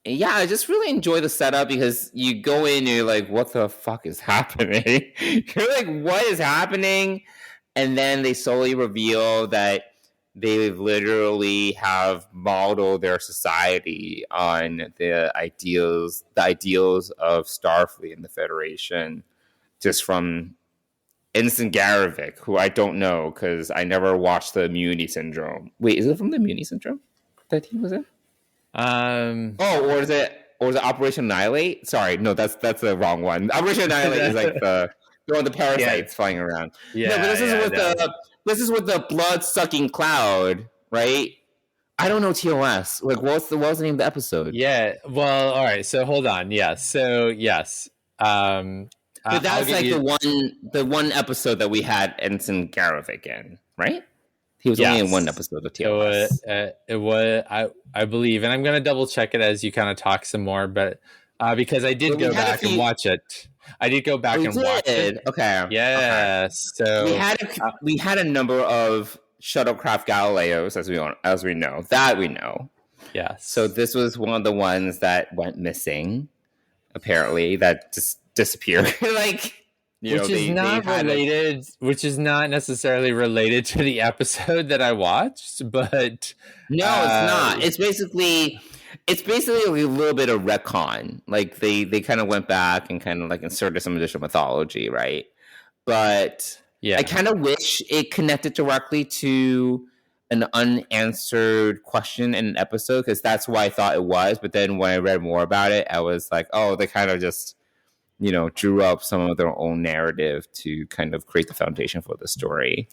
I just really enjoy the setup, because you go in and you're like, what the fuck is happening? You're like, what is happening? And then they slowly reveal that they literally have modeled their society on the ideals of Starfleet and the Federation, just from Ensign Garavik, who I don't know because I never watched the Immunity Syndrome. Wait, is it from the Immunity Syndrome that he was in? Or is it Operation Annihilate? Sorry, no, that's the wrong one. Operation Annihilate is like the one with the parasites flying around. Yeah, no, but this is with the blood sucking cloud, right? I don't know TOS. Like, what was the name of the episode? Yeah. Well, all right. So hold on. Yeah. So yes. But that's like the one episode that we had Ensign Garavik in, right? He was only in one episode of TOS. It was I believe, and I'm going to double check it as you kind of talk some more, but because I did go back and watch it. I did go back and watch it. Okay. Yeah. Okay. So we had a number of shuttlecraft Galileos, as we know. That we know. Yeah. So this was one of the ones that went missing. Apparently, that just disappeared. Which is not necessarily related to the episode that I watched, but no, it's not. It's basically a little bit of retcon. Like they kind of went back and kind of like inserted some additional mythology, right? But I kind of wish it connected directly to an unanswered question in an episode, because that's why I thought it was. But then when I read more about it, I was like, oh, they kind of just drew up some of their own narrative to kind of create the foundation for the story.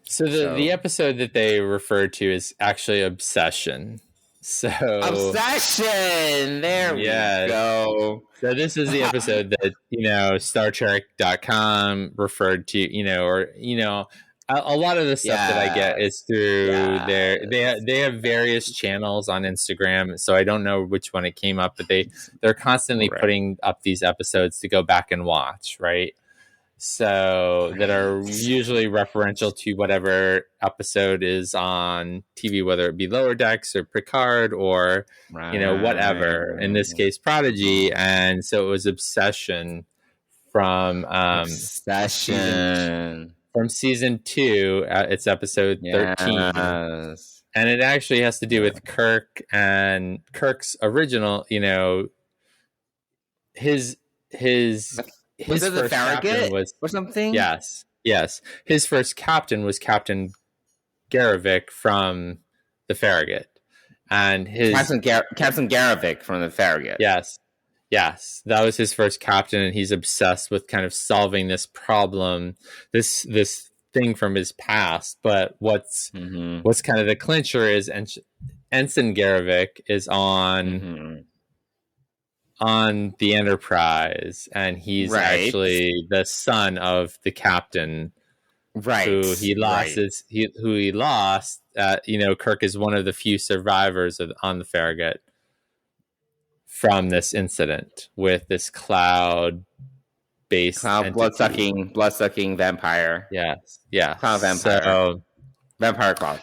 So the episode that they referred to is actually Obsession. So Obsession! There we go. So this is the episode that, StarTrek.com referred to, a lot of the stuff that I get is through they have various channels on Instagram. So I don't know which one it came up, but they're constantly putting up these episodes to go back and watch, right? So that are usually referential to whatever episode is on TV, whether it be Lower Decks or Picard or, whatever. In this case, Prodigy. And so it was Obsession from from season 2, it's episode 13. Yes. And it actually has to do with Kirk and Kirk's original, his was it the Farragut or something? Yes. His first captain was Captain Garavik from the Farragut. And his Captain Garavik from the Farragut. Yes. Yes, that was his first captain, and he's obsessed with kind of solving this problem, this thing from his past. But what's kind of the clincher is Ensign Garvik is on the Enterprise, and he's actually the son of the captain, who he lost. Who he lost. Kirk is one of the few survivors on the Farragut from this incident with this cloud-based blood-sucking vampire. Yes. Cloud vampire. Vampire cloud.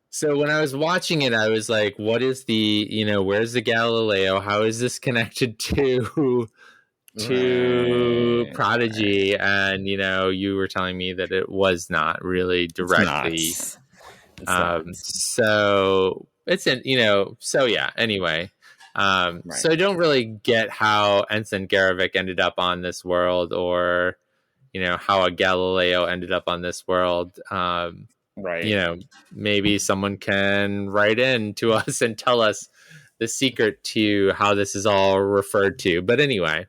So when I was watching it, I was like, what is where's the Galileo? How is this connected to Prodigy? And, you were telling me that it was not really directly. It's not. So it's anyway. So I don't really get how Ensign Garvik ended up on this world, or how a Galileo ended up on this world. Maybe someone can write in to us and tell us the secret to how this is all referred to. But anyway,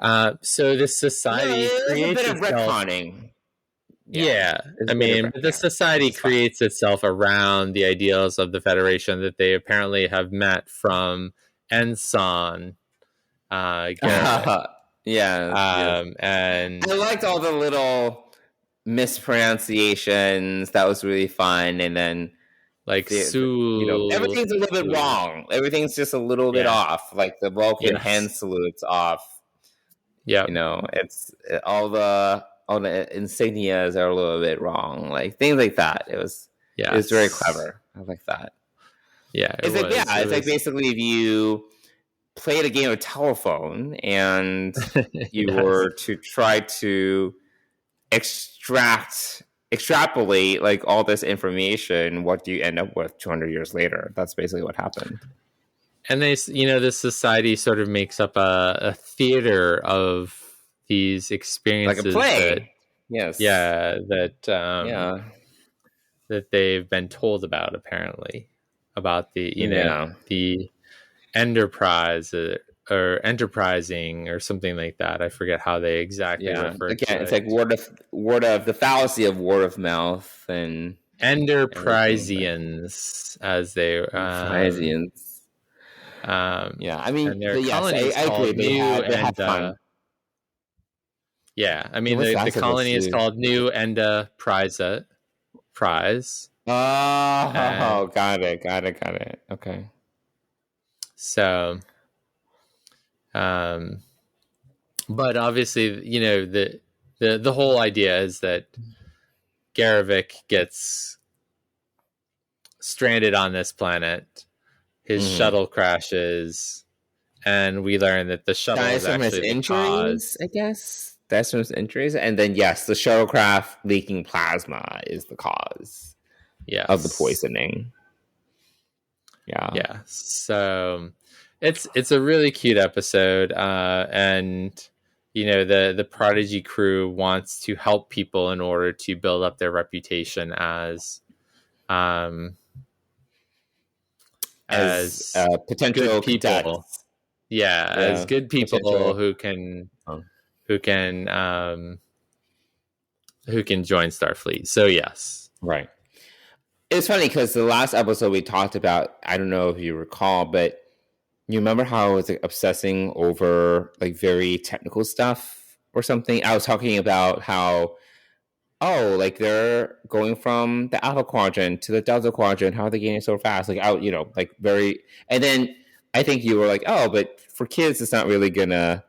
so this society creates a bit of retconning. The society creates itself around the ideals of the Federation that they apparently have met from Ensign. And I liked all the little mispronunciations. That was really fun. And then everything's a little bit wrong. Everything's just a little bit off. Like the Vulcan hand salute's off. Yeah, it's all the insignias are a little bit wrong, like things like that. It was very clever. I like that. It's like basically if you played a game of telephone and you were to try to extrapolate like all this information, what do you end up with 200 years later? That's basically what happened. And this society sort of makes up a theater of these experiences, like a play. That they've been told about, apparently, about the the Enterprise or enterprising or something like that. I forget how they exactly refer to it. It's like word of the fallacy of word of mouth and Enterprisians, as they Enterprisians. I mean, and their colony is called New Enda. The colony is called New Enda Prize. Got it. Okay. So, but obviously, the whole idea is that Garvik gets stranded on this planet. His shuttle crashes, and we learn that the shuttle is actually the cause. I guess that's from his injuries, and then the shuttlecraft leaking plasma is the cause of the poisoning. Yeah. So it's a really cute episode, and the Prodigy crew wants to help people in order to build up their reputation as potential good people. Cadets. As good people who can join Starfleet. So yes. Right. It's funny because the last episode we talked about, I don't know if you recall, but you remember how I was obsessing over like very technical stuff or something? I was talking about how they're going from the Alpha Quadrant to the Delta Quadrant. How are they getting so fast? And then I think you were like, oh, but for kids, it's not really gonna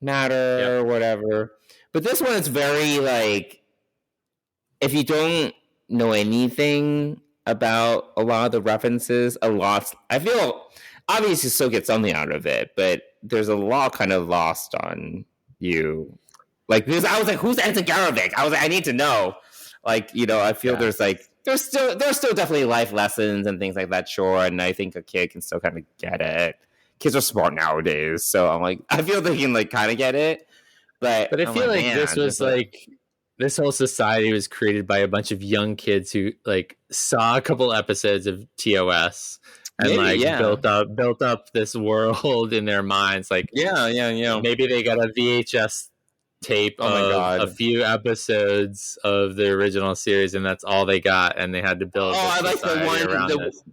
matter or whatever. But this one is very like, if you don't know anything about a lot of the references, I feel obviously you still get something out of it, but there's a lot kind of lost on you. Like, because I was like, who's Ensign Garvik? I was like, I need to know. Like, I feel there's still definitely life lessons and things like that, sure. And I think a kid can still kind of get it. Kids are smart nowadays, so I'm like, I feel they can like kind of get it. But I feel like this was like this whole society was created by a bunch of young kids who like saw a couple episodes of TOS and Maybe, like yeah. built up this world in their minds. Like, yeah. maybe they got a VHS tape Oh my of God. a few episodes of the original series, and that's all they got, and they had to build I like the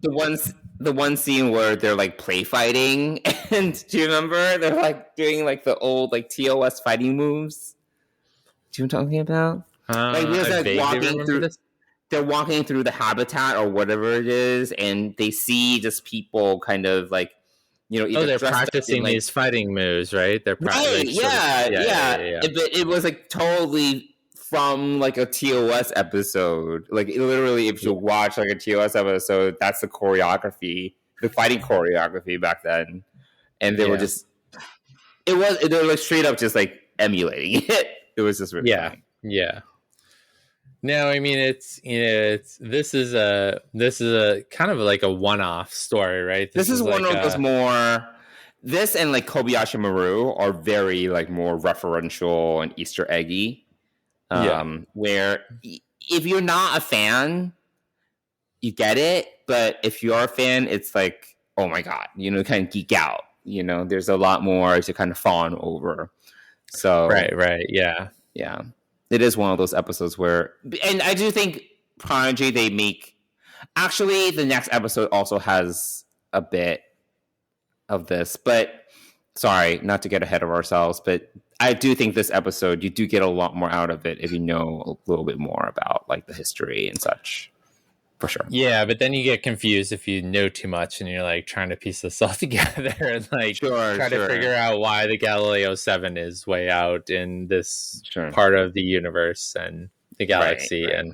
one scene where they're like play fighting, and do you remember they're like doing like the old like TOS fighting moves? Do you know what I'm talking about? Like I like walking through. this. They're walking through the habitat or whatever it is, and they see just people kind of like, either they're dressed practicing up in, like, these fighting moves, right? They're right, yeah. It was like totally from like a TOS episode. Like literally, if you watch like a TOS episode, that's the choreography, the fighting choreography back then, and they were just, they were like straight up just like emulating it. It was just really funny. Yeah. No, I mean this is a kind of like a one-off story, right? This is one of those more. This and like Kobayashi Maru are very like more referential and Easter eggy. Where if you're not a fan, you get it, but if you are a fan, it's like, oh my God, kind of geek out. There's a lot more to kind of fawn over. So right, yeah. It is one of those episodes where, and I do think Prodigy, they make, actually the next episode also has a bit of this, but sorry, not to get ahead of ourselves, but I do think this episode, you do get a lot more out of it if you know a little bit more about like the history and such, for sure. Yeah, but then you get confused if you know too much and you're like trying to piece this all together and like try to figure out why the Galileo 7 is way out in this part of the universe and the galaxy and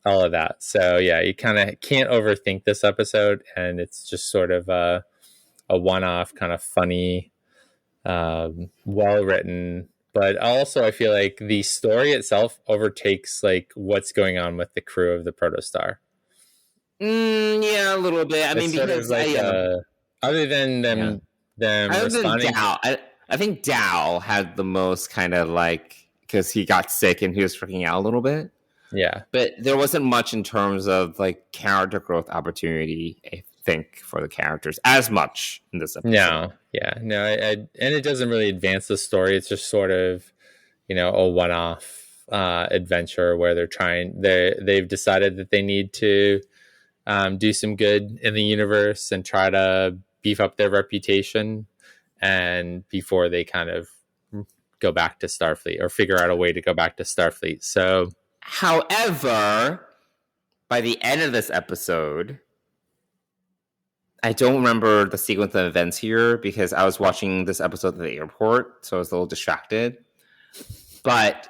all of that. So yeah, you kind of can't overthink this episode, and it's just sort of a one-off, kind of funny, well written, but also I feel like the story itself overtakes like what's going on with the crew of the Protostar. Yeah, a little bit. I mean, because like, other than them responding. I think Dow had the most kind of like, because he got sick and he was freaking out a little bit. Yeah, but there wasn't much in terms of like character growth opportunity, I think, for the characters as much in this episode. No, and it doesn't really advance the story. It's just sort of, a one-off adventure where they've decided that they need to do some good in the universe and try to beef up their reputation, and before they kind of go back to Starfleet or figure out a way to go back to Starfleet. So, however, by the end of this episode, I don't remember the sequence of events here because I was watching this episode at the airport, so I was a little distracted. But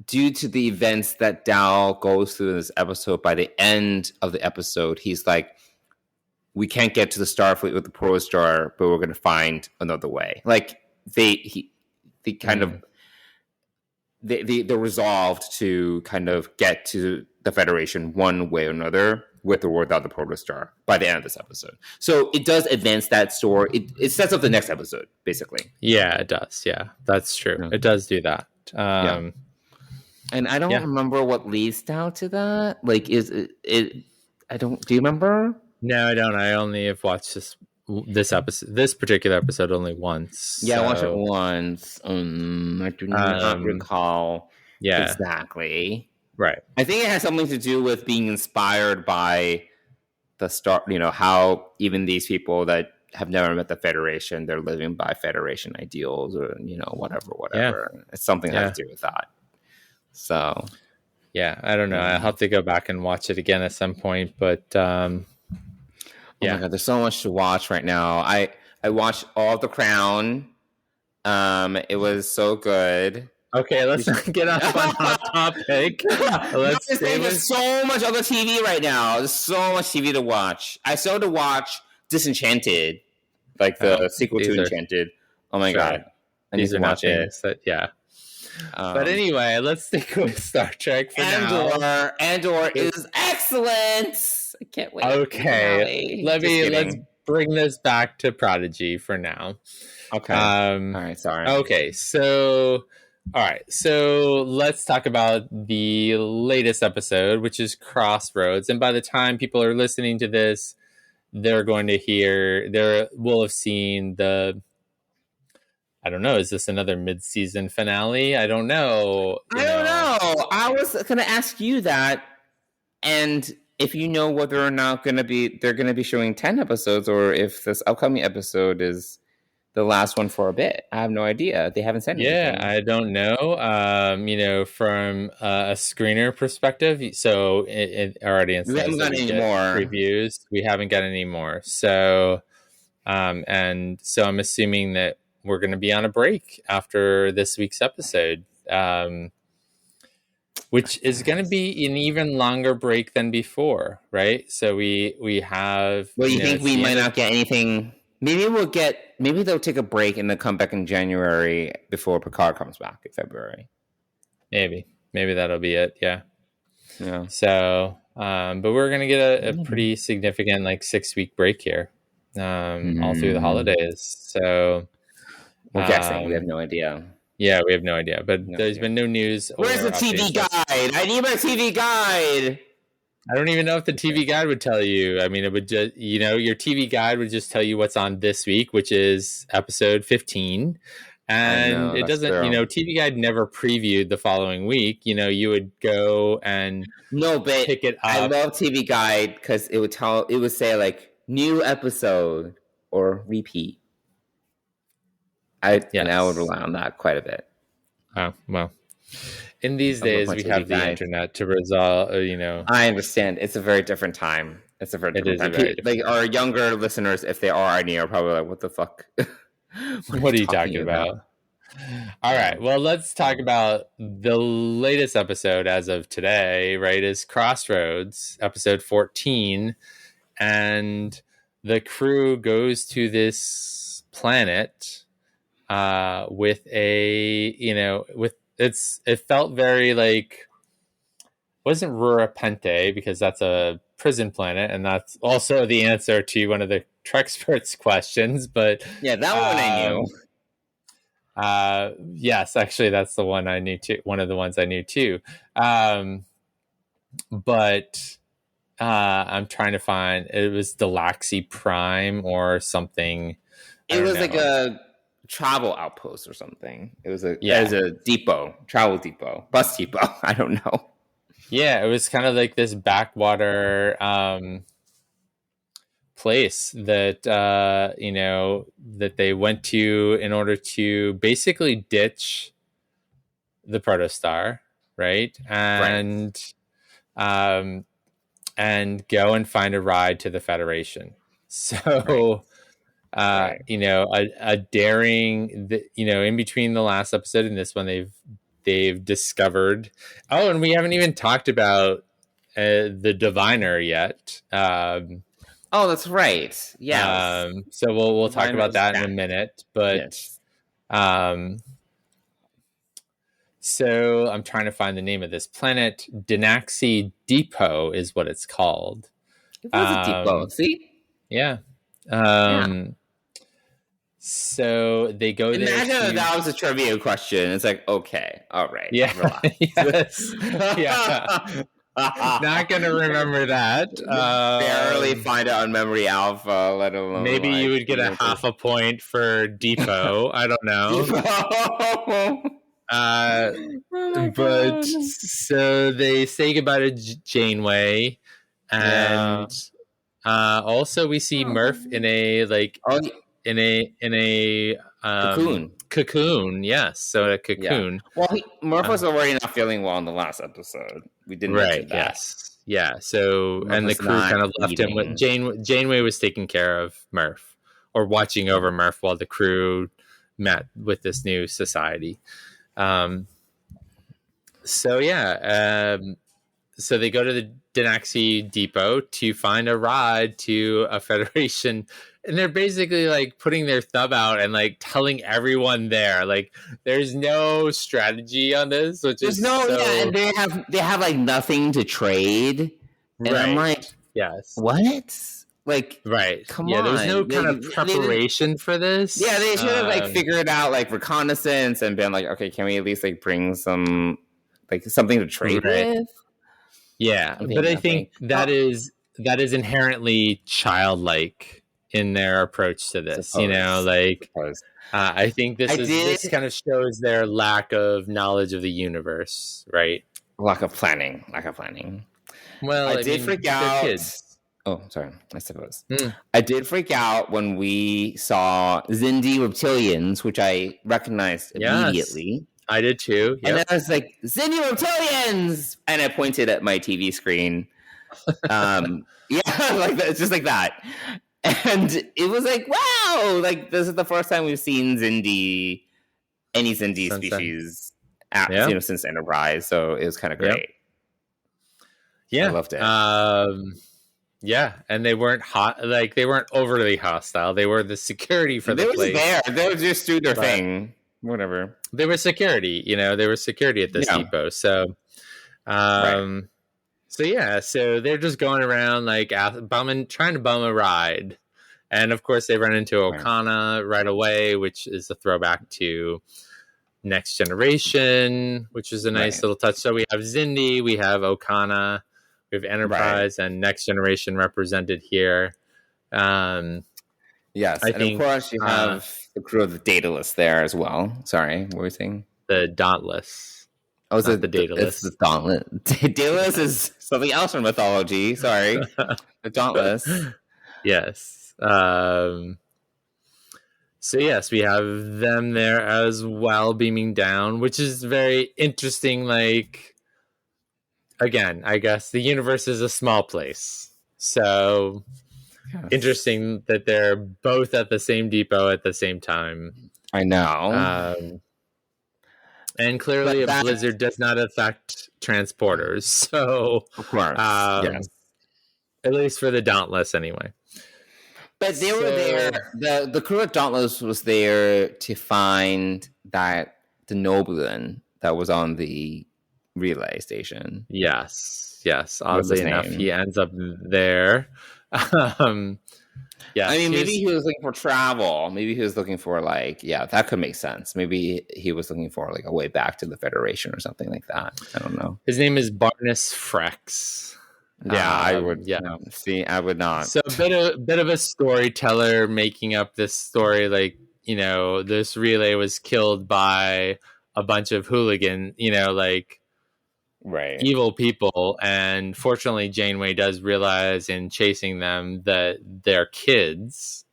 due to the events that Dow goes through in this episode, by the end of the episode, he's like, we can't get to the Starfleet with the Protostar, but we're going to find another way. Like, they're resolved to kind of get to the Federation one way or another, with or without the Protostar, by the end of this episode. So it does advance that story. It sets up the next episode, basically. Yeah, it does. Yeah, that's true. Yeah. It does do that. And I don't remember what leads down to that. Like, is it? I don't. Do you remember? No, I don't. I only have watched this particular episode only once. Yeah, I watched it once. I do not recall exactly. Right. I think it has something to do with being inspired by the start. How even these people that have never met the Federation, they're living by Federation ideals, or whatever. Yeah. It's something that has to do with that. So, yeah, I don't know. I'll have to go back and watch it again at some point. But oh my God, there's so much to watch right now. I watched all of The Crown. It was so good. Okay, let's not get off on that topic. There's so much other TV right now. There's so much TV to watch. I started to watch Disenchanted, like the sequel to Enchanted. Oh my God. I need to watch it. Yeah. But anyway, let's stick with Star Trek for now. Andor is excellent. I can't wait. Okay, let's bring this back to Prodigy for now. Okay. All right. Sorry. Okay. So let's talk about the latest episode, which is Crossroads. And by the time people are listening to this, will have seen I don't know, is this another mid-season finale? I don't know. I don't know. I was going to ask you that. And if you know whether or not they're going to be showing 10 episodes, or if this upcoming episode is the last one for a bit. I have no idea. They haven't said anything. Yeah, I don't know. From a screener perspective, so our audience we haven't got any more reviews. We haven't got any more. So, and so I'm assuming that we're going to be on a break after this week's episode, which is going to be an even longer break than before, right? So we have. Well, you think we might not get anything? Maybe they'll take a break and they'll come back in January before Picard comes back in February. Maybe that'll be it. Yeah. Yeah. So, but we're going to get a pretty significant 6-week break here, all through the holidays. So we're guessing. We have no idea. Yeah, we have no idea, but there's been no news. Where's the TV guide? I need my TV guide. I don't even know if the TV guide would tell you. I mean, it would just, your TV guide would just tell you what's on this week, which is episode 15. And it doesn't, TV guide never previewed the following week. You would go and pick it up. I love TV guide because it would say new episode or repeat. And I would rely on that quite a bit. Oh, well. In these days, we have the internet to resolve, I understand. It's a very different time. It's a very different time. Our younger listeners, if they are any, are probably like, what the fuck? What are you talking about? All right. Well, let's talk about the latest episode as of today, right? Is Crossroads, episode 14. And the crew goes to this planet with it felt very wasn't Rurapente, because that's a prison planet, and that's also the answer to one of the Trexperts questions. But yeah, that one I knew. Yes, actually, that's the one I knew too. One of the ones I knew too. But I'm trying to find. It was Delaxi Prime or something. It was a travel outpost or something. It was a depot, travel depot, bus depot. I don't know. Yeah, it was kind of like this backwater place that that they went to in order to basically ditch the protostar, right? And and go and find a ride to the Federation. So a daring, in between the last episode and this one, they've discovered. Oh, and we haven't even talked about the diviner yet. Oh, that's right. Yeah. So we'll talk about that in a minute, but so I'm trying to find the name of this planet. Denaxi Depot is what it's called. It was a depot. See? Yeah. So they go there. Imagine if that was a trivia question. It's like, okay, all right. Yeah. Yes. Yeah. Not going to remember that. Barely find it on Memory Alpha, let alone. Maybe you would get a half a point for Depot. I don't know. But so they say goodbye to Janeway, and also we see Murph in a in a cocoon. Yes, so a cocoon. Yeah. Well, Murph was already not feeling well in the last episode. We didn't mention that. Yes, yeah. So Murph, and the crew kind of left him with Janeway was taking care of Murph, or watching over Murph while the crew met with this new society. So they go to the Denaxi Depot to find a ride to a Federation, and they're basically putting their thumb out and telling everyone there. There's no strategy on this, which and they have nothing to trade. And I'm like, yes, what? Come on. There's no kind of preparation for this. Yeah, they should have figured out reconnaissance and been like, okay, can we at least bring some something to trade with? Yeah, but I think that is that is inherently childlike in their approach to this. You know, like I think this kind of shows their lack of knowledge of the universe, right? Lack of planning. Well, I did freak out. Kids. Oh, sorry. I suppose I did freak out when we saw Xindi reptilians, which I recognized immediately. I did too. Yep. And then I was like, Xindi reptilians, and I pointed at my TV screen. Yeah, like that, just like that. And it was like, wow, like this is the first time we've seen any Xindi species, since Enterprise. So it was kind of great. Yeah, I loved it. Yeah, and they weren't they weren't overly hostile. They were the security for the place. They were just doing their thing. Whatever. They were security, they were security at this depot. So, so they're just going around like trying to bum a ride. And of course they run into Okana right away, which is a throwback to Next Generation, which is a nice little touch. So we have Xindi, we have Okana, we have Enterprise and Next Generation represented here. Yes, I think, of course you have the crew of the Daedalus there as well. Sorry, what were we saying? The Dauntless. Oh, is it the Daedalus? It's the Dauntless. Daedalus is something else from mythology. Sorry, the Dauntless. Yes. So yes, we have them there as well, beaming down, which is very interesting. Like, again, I guess the universe is a small place, so. Yes. Interesting that they're both at the same depot at the same time. I know. And clearly a blizzard does not affect transporters. So, of course, yes. At least for the Dauntless anyway. But they were there. The crew of Dauntless was there to find the Nobulin that was on the relay station. Yes. Oddly enough, he ends up there. Yeah, I mean, maybe he was looking for travel. Maybe he was looking for that could make sense. Maybe he was looking for a way back to the Federation or something like that. I don't know. His name is Barnus Frex. Yeah, I would. Yeah, no. See, I would not. So a bit of a storyteller making up this story. This relay was killed by a bunch of hooligan. Evil people, and fortunately Janeway does realize in chasing them that they're kids,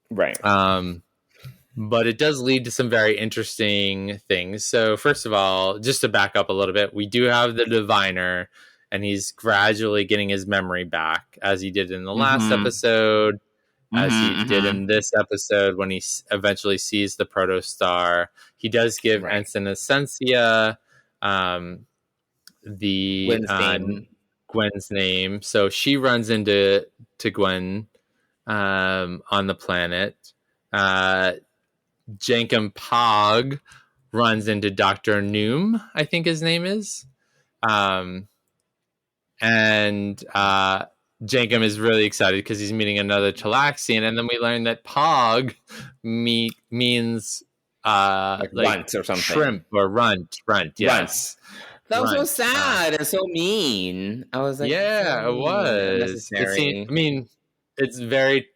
right? But it does lead to some very interesting things. So first of all, just to back up a little bit, we do have the Diviner, and he's gradually getting his memory back, as he did in the last episode, as he did in this episode when he eventually sees the protostar. He does give Ensign Essentia Gwen's name. So she runs into Gwen on the planet. Jankum Pog runs into Dr. Noom, I think his name is. And Jankum is really excited because he's meeting another Talaxian, and then we learn that Pog means runt or something. Shrimp or runt, yes. That was so sad and so mean. I was like, yeah, it was. It's very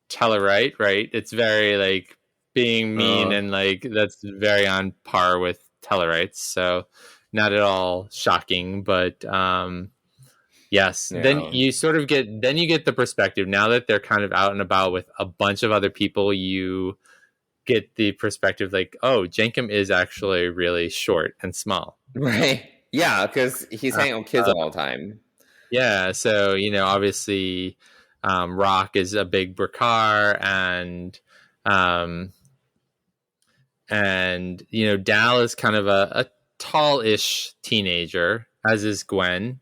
Tellarite, right? It's very being mean and that's very on par with Tellarites. So not at all shocking, but yes. Yeah. Then you get the perspective now that they're kind of out and about with a bunch of other people. You get the perspective Jankum is actually really short and small. Right. Yeah, because he's hanging with kids all the time. Yeah, so obviously Rock is a big Brakar, and Dal is kind of a tall-ish teenager, as is Gwen.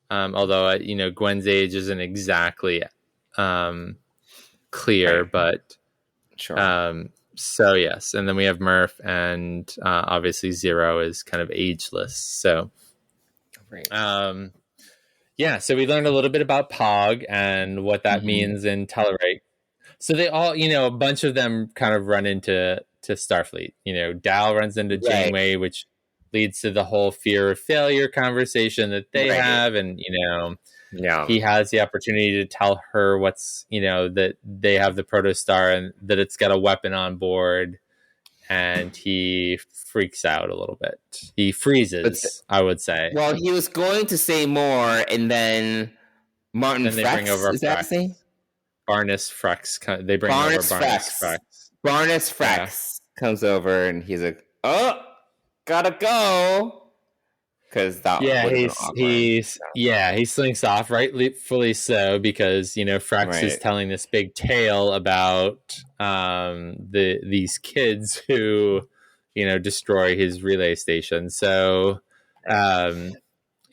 Although Gwen's age isn't exactly clear, but sure. So yes, and then we have Murph, and obviously Zero is kind of ageless. So, so we learned a little bit about Pog and what that means in Tellarite. So they all, a bunch of them kind of run into Starfleet. Dal runs into Janeway, which leads to the whole fear of failure conversation that they have. And, he has the opportunity to tell her what's, that they have the protostar and that it's got a weapon on board. And he freaks out a little bit. He freezes, I would say. Well, he was going to say more, and then Martin Frex, bring over is that his name? Barnes Frex. They bring over Barnes Frex. Barnes Frex comes over, and he's like, "Oh, gotta go." Because he slinks off, rightfully so, because Frex is telling this big tale about these kids who destroy his relay station. So side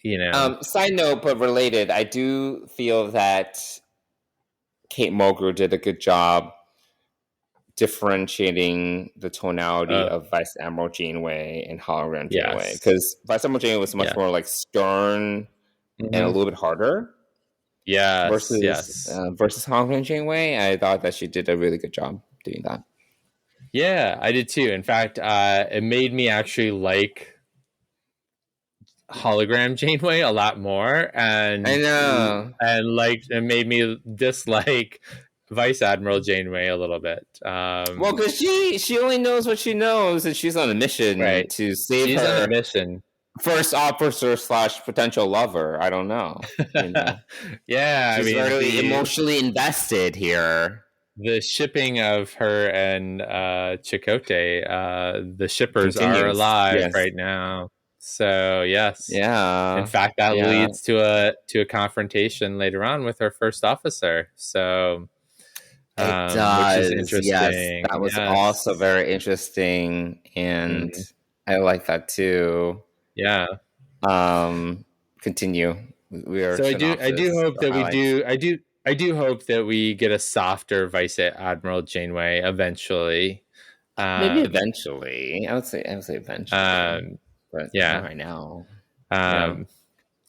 note but related, I do feel that Kate Mulgrew did a good job differentiating the tonality of Vice Admiral Janeway and Hologram Janeway, because Vice Admiral Janeway was much more like stern and a little bit harder. Versus Hologram Janeway, I thought that she did a really good job doing that. Yeah, I did too. In fact, it made me actually like Hologram Janeway a lot more, and I know, and it made me dislike Vice Admiral Janeway a little bit. Well, because she only knows what she knows, and she's on a mission to save her first officer / potential lover. I don't know. Yeah, she's really emotionally invested here. The shipping of her and Chakotay, the shippers are alive right now. So yes, in fact, that leads to a confrontation later on with her first officer. So. It does. Which is interesting. Yes, that was also very interesting, and I like that too. Yeah. Continue. So I do hope that I do hope that we get a softer Vice Admiral Janeway eventually. Maybe eventually. I would say eventually. But not right now.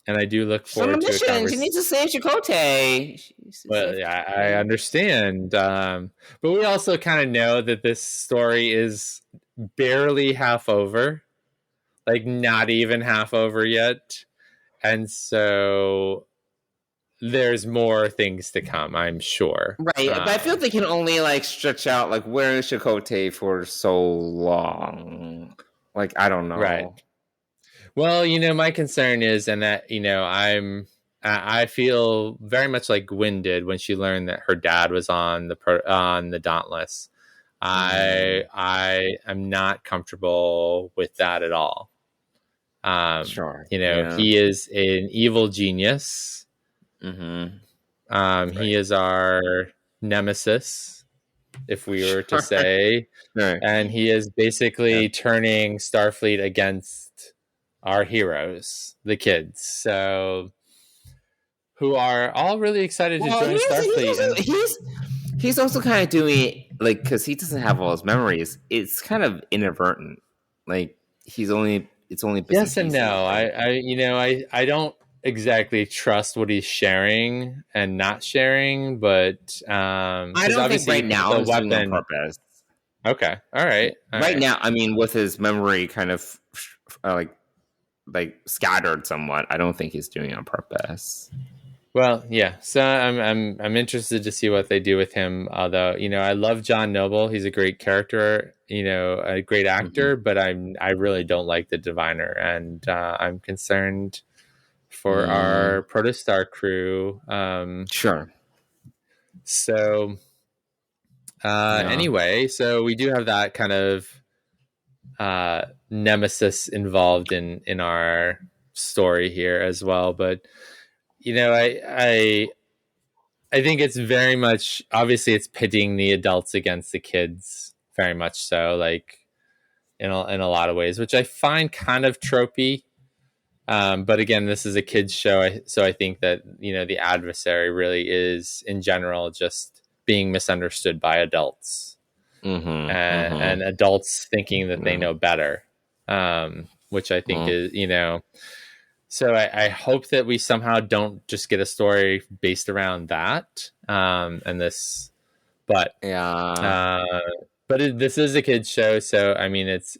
And I do look forward to a conversation. She needs to save Chakotay. Well, yeah, I understand. But we also kind of know that this story is barely half over. Like, not even half over yet. And so there's more things to come, I'm sure. Right. But I feel they can only, stretch out, where is Chakotay for so long? I don't know. Right. Well, my concern is, and that, I feel very much like Gwyn did when she learned that her dad was on the Dauntless. I am not comfortable with that at all. Sure. He is an evil genius. Mm-hmm. He is our nemesis, if we were to say, and he is basically turning Starfleet against our heroes, the kids, so who are all really excited to join Starfleet. He's also kind of doing because he doesn't have all his memories. It's kind of inadvertent. It's only yes and no. I don't exactly trust what he's sharing and not sharing, but I don't think right now he's doing it on purpose. Okay, all right. Right now, I mean, with his memory kind of scattered somewhat, I don't think he's doing it on purpose. Well, yeah. So I'm interested to see what they do with him. Although I love John Noble, he's a great character, a great actor, but I really don't like the Diviner, and I'm concerned for our Protostar crew. Sure. So anyway, so we do have that kind of nemesis involved in our story here as well, but I think it's very much, obviously it's pitting the adults against the kids, very much so, in a lot of ways, which I find kind of tropey. But again, this is a kids show, so I think that the adversary really is in general just being misunderstood by adults. And adults thinking that they know better, which I think is, so I hope that we somehow don't just get a story based around that, and this, but this is a kid's show, so I mean, it's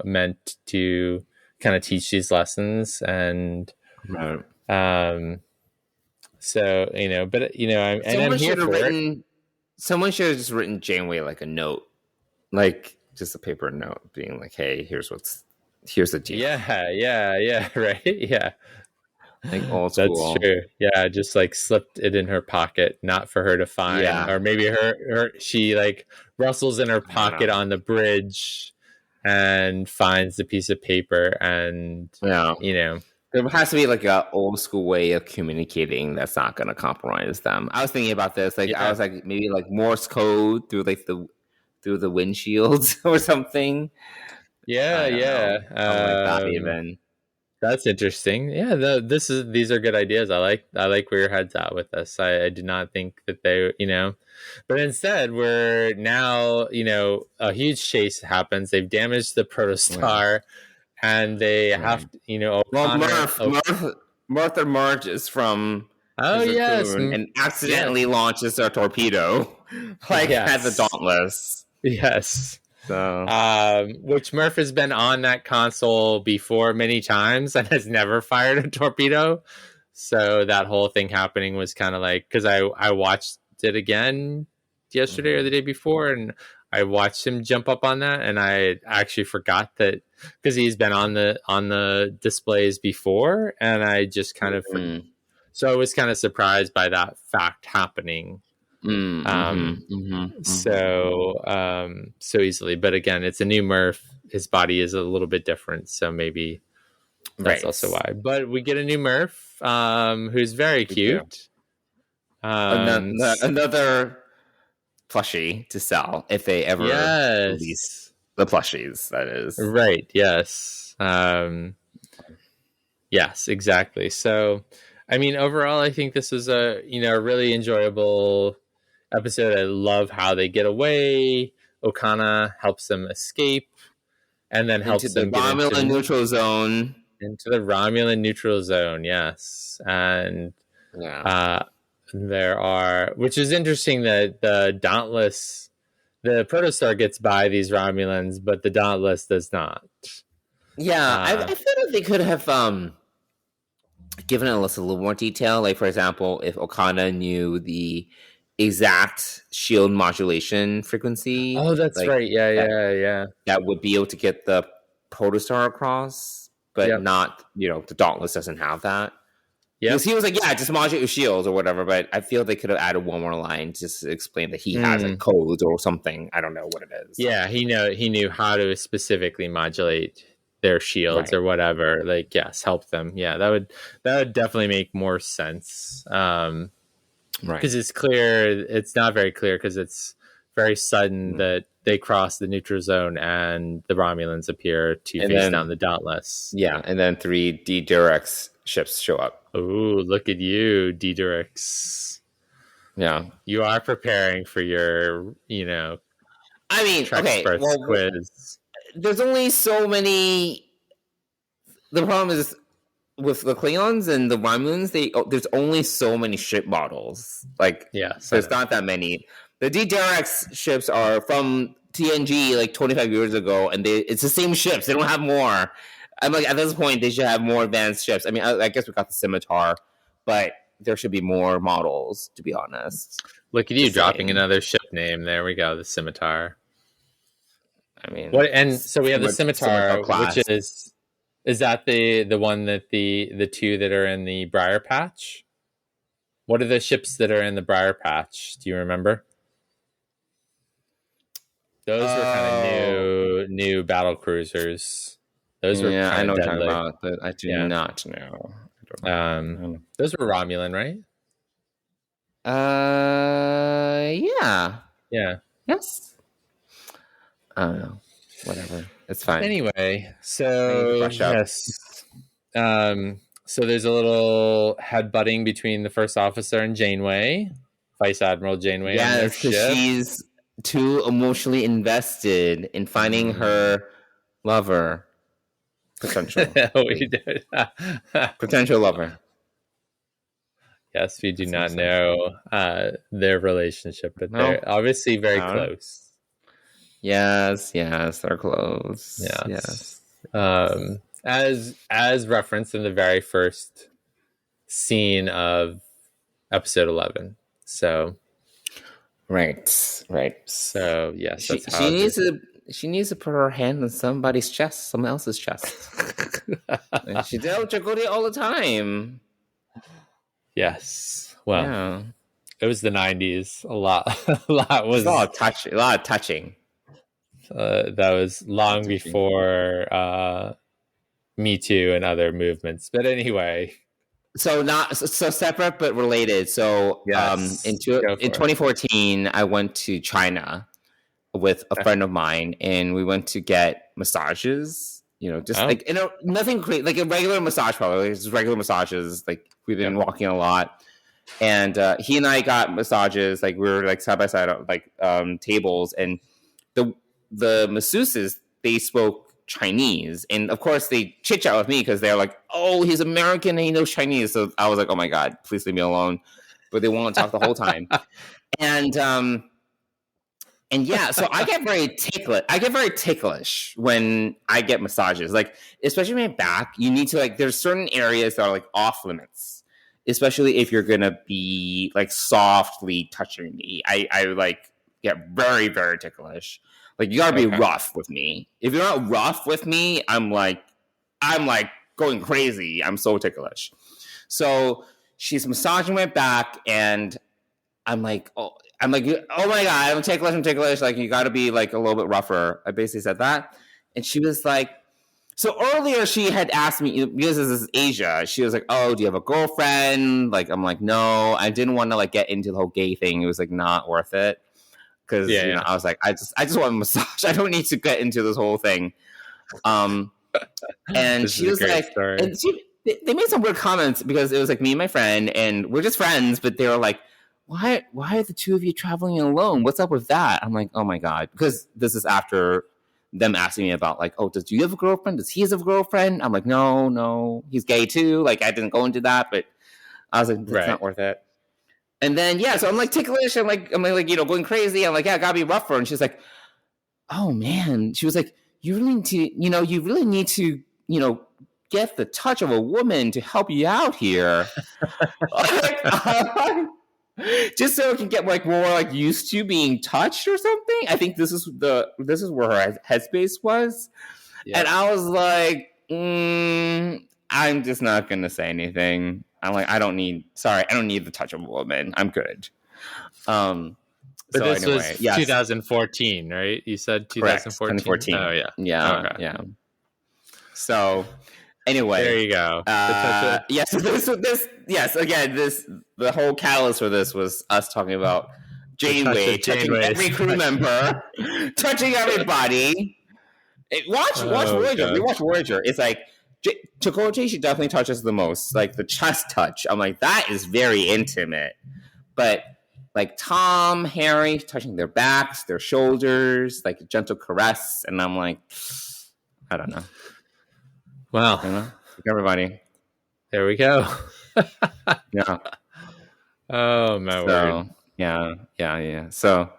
meant to kind of teach these lessons. And Right. so, but and I'm Someone here should have for it. written. Someone should have just written Janeway like a note, like just a paper note, being like, "Hey, here's the deal." Yeah, right, yeah. Like old school. That's true. Yeah, just like slipped it in her pocket, not for her to find. Yeah. Or maybe she like rustles in her pocket on the bridge and finds the piece of paper, and there has to be like a old school way of communicating that's not going to compromise them. I was thinking about this. Like I was like maybe like Morse code through the windshields or something. Yeah. Like that even. That's interesting. Yeah, these are good ideas. I like where your head's at with this. I did not think that they, but instead we're now, a huge chase happens. They've damaged the protostar, and they have to, Murph emerges from cocoon and accidentally launches a torpedo, at the Dauntless. Yes. So, which Murph has been on that console before many times and has never fired a torpedo. So that whole thing happening was kind of like, because I watched it again yesterday or the day before, and I watched him jump up on that, and I actually forgot that, because he's been on the displays before, and I just kind of so I was kind of surprised by that fact happening. So easily, but again, it's a new Murph. His body is a little bit different, so maybe that's also why. But we get a new Murph, who's very cute. Another plushie to sell if they ever release the plushies. That is right. Yes. Yes, exactly. So, I mean, overall, I think this is a really enjoyable episode. I love how they get away. Okana helps them escape, and then helps them get into the neutral zone. Into the Romulan neutral zone, yes. And there are, which is interesting, that the Dauntless, the Protostar gets by these Romulans, but the Dauntless does not. Yeah, I feel like they could have given us a little more detail. Like, for example, if Okana knew the exact shield modulation frequency. Oh, that's right. Yeah. That would be able to get the Protostar across, but not, the Dauntless doesn't have that. Yeah. Because he was like, just modulate your shields or whatever, but I feel they could have added one more line just to explain that he has like codes or something. I don't know what it is. Yeah, he knew how to specifically modulate their shields or whatever. Like, yes, help them. Yeah, that would definitely make more sense. Because it's clear, it's not very clear, because it's very sudden that they cross the neutral zone and the Romulans appear to face down the Dauntless. Yeah, and then 3 D-Durex ships show up. Ooh, look at you, D-Durex. Yeah. You are preparing for your, I mean, quiz. There's only so many. The problem is with the Klingons and the Romulans, there's only so many ship models. Like, there's not that many. The D-Durex ships are from TNG like 25 years ago, and it's the same ships. They don't have more. I'm like, at this point, they should have more advanced ships. I mean, I guess we got the Scimitar, but there should be more models, to be honest. Look at you dropping another ship name. There we go, the Scimitar. I mean, and so we have the Scimitar which is that the one that the two that are in the Briar Patch? What are the ships that are in the Briar Patch? Do you remember? Those were kind of new battle cruisers. Those were I know what deadly. you're talking about, but I do not know. Those were Romulan, right? Yeah. Yes. I don't know. Whatever. It's fine. Anyway, so so there's a little headbutting between the first officer and Janeway, Vice Admiral Janeway. Yes, because she's too emotionally invested in finding her lover. Potential. Potential lover. Yes, we do not know their relationship, but they're obviously very close. Yes, they're close. Yes. as referenced in the very first scene of episode 11. So Right. So yes, She that's how she needs to put her hand on somebody's chest, someone else's chest. And she does Chakotay all the time. Yes. Well, Yeah. it was the 90s. A lot was It's a lot of touching. That was long before Me Too and other movements. But anyway, so separate but related. So yes, in 2014, I went to China with a friend of mine, and we went to get massages. Just like nothing crazy, like a regular massage parlor, just regular massages. Like we've been walking a lot, and he and I got massages. Like we were like side by side, like tables, and the masseuses, they spoke Chinese, and of course they chit chat with me because they're like, "Oh, he's American and he knows Chinese." So I was like, "Oh my god, please leave me alone!" But they won't talk the whole time, and yeah, so I get very ticklish when I get massages. Like, especially my back, you need to like. There's certain areas that are like off limits, especially if you're gonna be like softly touching me. I like get very, very ticklish. Like, you gotta be rough with me. If you're not rough with me, I'm like going crazy. I'm so ticklish. So she's massaging my back, and I'm like, oh my god, I'm ticklish. Like, you gotta be like a little bit rougher. I basically said that, and she was like, so earlier she had asked me, because this is Asia, she was like, "Oh, do you have a girlfriend?" Like, I'm like, "No." I didn't want to like get into the whole gay thing. It was like not worth it. Because I was like, I just want a massage. I don't need to get into this whole thing. And she was like, and they made some weird comments because it was like me and my friend, and we're just friends, but they were like, why are the two of you traveling alone? What's up with that? I'm like, oh my god, because this is after them asking me about like, oh, do you have a girlfriend? Does he have a girlfriend? I'm like, no, he's gay too. Like, I didn't go into that, but I was like, that's not worth it. And then so I'm like ticklish. I'm like going crazy. I'm like, yeah, I gotta be rougher. And she's like, oh man. She was like, you really need to get the touch of a woman to help you out here. Just so I can get like more like used to being touched or something. I think this is where her headspace was. Yeah. And I was like, I'm just not gonna say anything. I'm like, I don't need the touch of a woman. I'm good. But so this was 2014, right? You said 2014. 2014. Oh yeah. Yeah. So anyway, there you go. Yes. Again, the whole catalyst for this was us talking about Janeway touching every crew member, touching everybody. Watch Voyager. We watch Voyager. It's like, Chakotay, she definitely touches the most, like the chest touch. I'm like, that is very intimate. But like Tom, Harry, touching their backs, their shoulders, like a gentle caress, and I'm like, I don't know. Well, everybody, there we go. Yeah. Oh my word. Yeah. So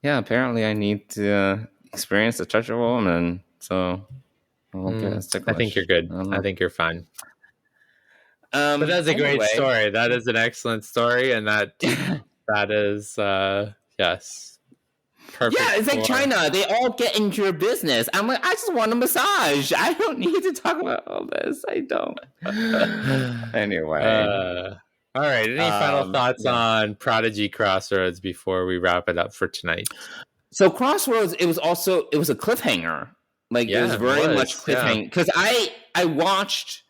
apparently I need to experience the touch of a woman. So. I think you're good. I think you're fine. But that's a great story. That is an excellent story, and that is yes, perfect. Yeah, it's like China. They all get into your business. I'm like, I just want a massage. I don't need to talk about all this. I don't. Anyway. All right. Any final thoughts on Prodigy Crossroads before we wrap it up for tonight? So Crossroads, it was a cliffhanger. Like, it was very much cliffhanger. Because I watched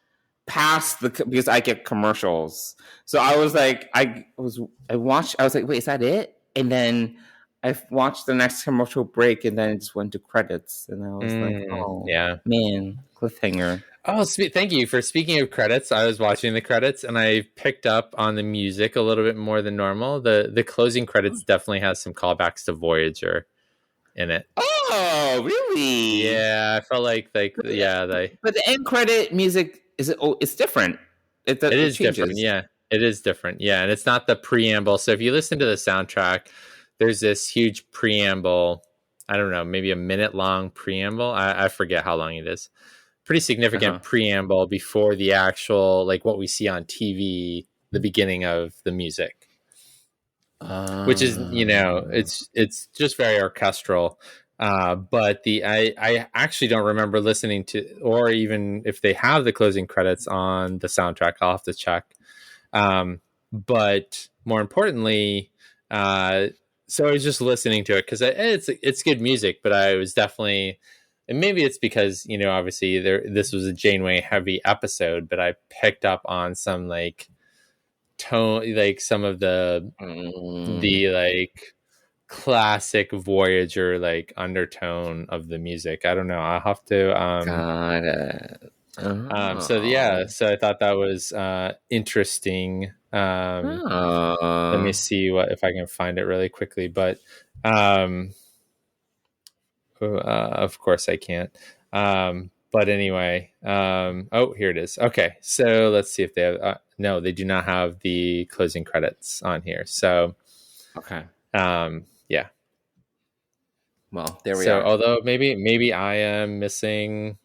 past because I get commercials. So I was like, I was like, wait, is that it? And then I watched the next commercial break, and then it just went to credits. And I was like, oh, man, cliffhanger. Oh, thank you for speaking of credits. I was watching the credits, and I picked up on the music a little bit more than normal. The closing credits definitely has some callbacks to Voyager in it. Oh, really? Yeah, I felt like But the end credit music it's different. It is changes. Different. Yeah, it is different. Yeah, and it's not the preamble. So if you listen to the soundtrack, there's this huge preamble. I don't know, maybe a minute long preamble. I forget how long it is. pretty significant preamble before the actual, like what we see on TV, the beginning of the music, which is, it's just very orchestral. But I actually don't remember listening to, or even if they have the closing credits on the soundtrack, I'll have to check. But more importantly, so I was just listening to it because it's good music, but I was definitely, and maybe it's because, obviously this was a Janeway heavy episode, but I picked up on some like tone, like some of the like classic Voyager like undertone of the music. I don't know. I'll have to got it. So I thought that was interesting. Let me see if I can find it really quickly, but of course I can't. But anyway, here it is. Okay, so let's see if they have. No, they do not have the closing credits on here. So, okay. Yeah. Well, there we are. So, although maybe I am missing.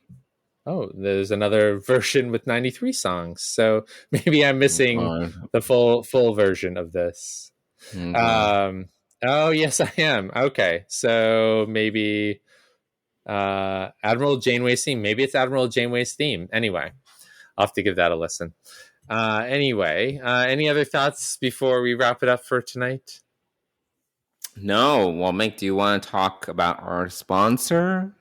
Oh, there's another version with 93 songs. So maybe I'm missing the full version of this. Oh, yes, I am. Okay. So maybe Admiral Janeway's theme. Maybe it's Admiral Janeway's theme. Anyway, I'll have to give that a listen. Anyway, any other thoughts before we wrap it up for tonight? No. Well, Mike, do you want to talk about our sponsor?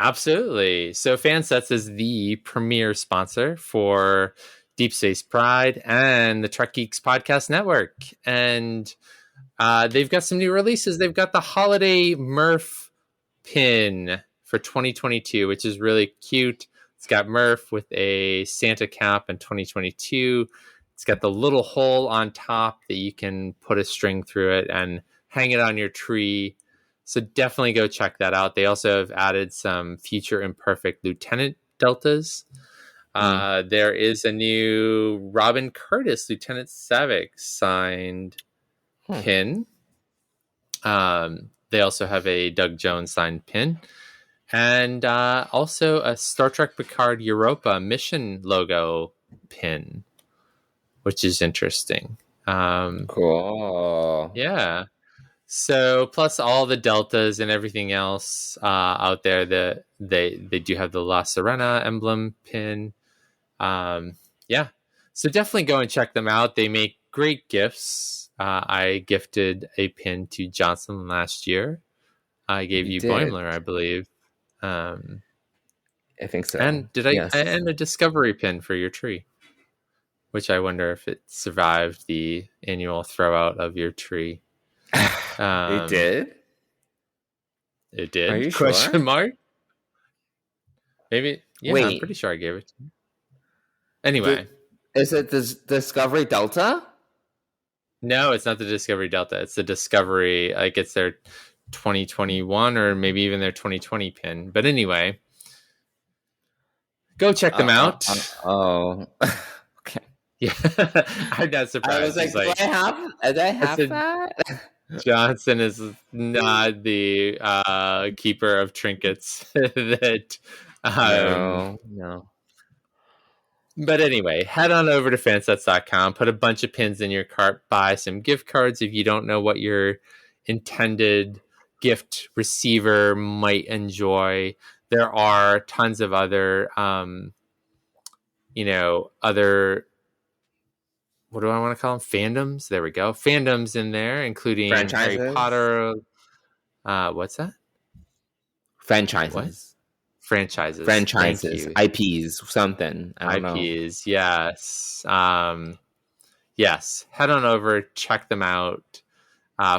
Absolutely. So Fansets is the premier sponsor for Deep Space Pride and the Trek Geeks Podcast Network. And they've got some new releases. They've got the holiday Murph pin for 2022, which is really cute. It's got Murph with a Santa cap in 2022. It's got the little hole on top that you can put a string through it and hang it on your tree. So definitely go check that out. They also have added some Future Imperfect Lieutenant Deltas. There is a new Robin Curtis, Lieutenant Savick signed pin. They also have a Doug Jones signed pin. And also a Star Trek Picard Europa mission logo pin, which is interesting. Cool. Yeah. So plus all the deltas and everything else out there, that they do have the La Serena emblem pin. Yeah. So definitely go and check them out. They make great gifts. I gifted a pin to Johnson last year. I gave you Boimler, I believe. I think so. And and a Discovery pin for your tree, which I wonder if it survived the annual throw out of your tree. It did. It did. Are you Question sure? mark? Maybe. Yeah, Wait. I'm pretty sure I gave it to you. Anyway, is it the Discovery Delta? No, it's not the Discovery Delta. It's the Discovery. Like it's their 2021 or maybe even their 2020 pin. But anyway, go check them out. Okay. Yeah, I'm not surprised. I was like, do I have that? Johnson is not the keeper of trinkets that No. But anyway, head on over to fansets.com, put a bunch of pins in your cart, buy some gift cards if you don't know what your intended gift receiver might enjoy. There are tons of other what do I want to call them? Fandoms. There we go. Fandoms in there, including franchises? Harry Potter. What's that? Franchises. What? Franchises. IPs, something. I don't know. IPs, yes. Yes. Head on over, check them out.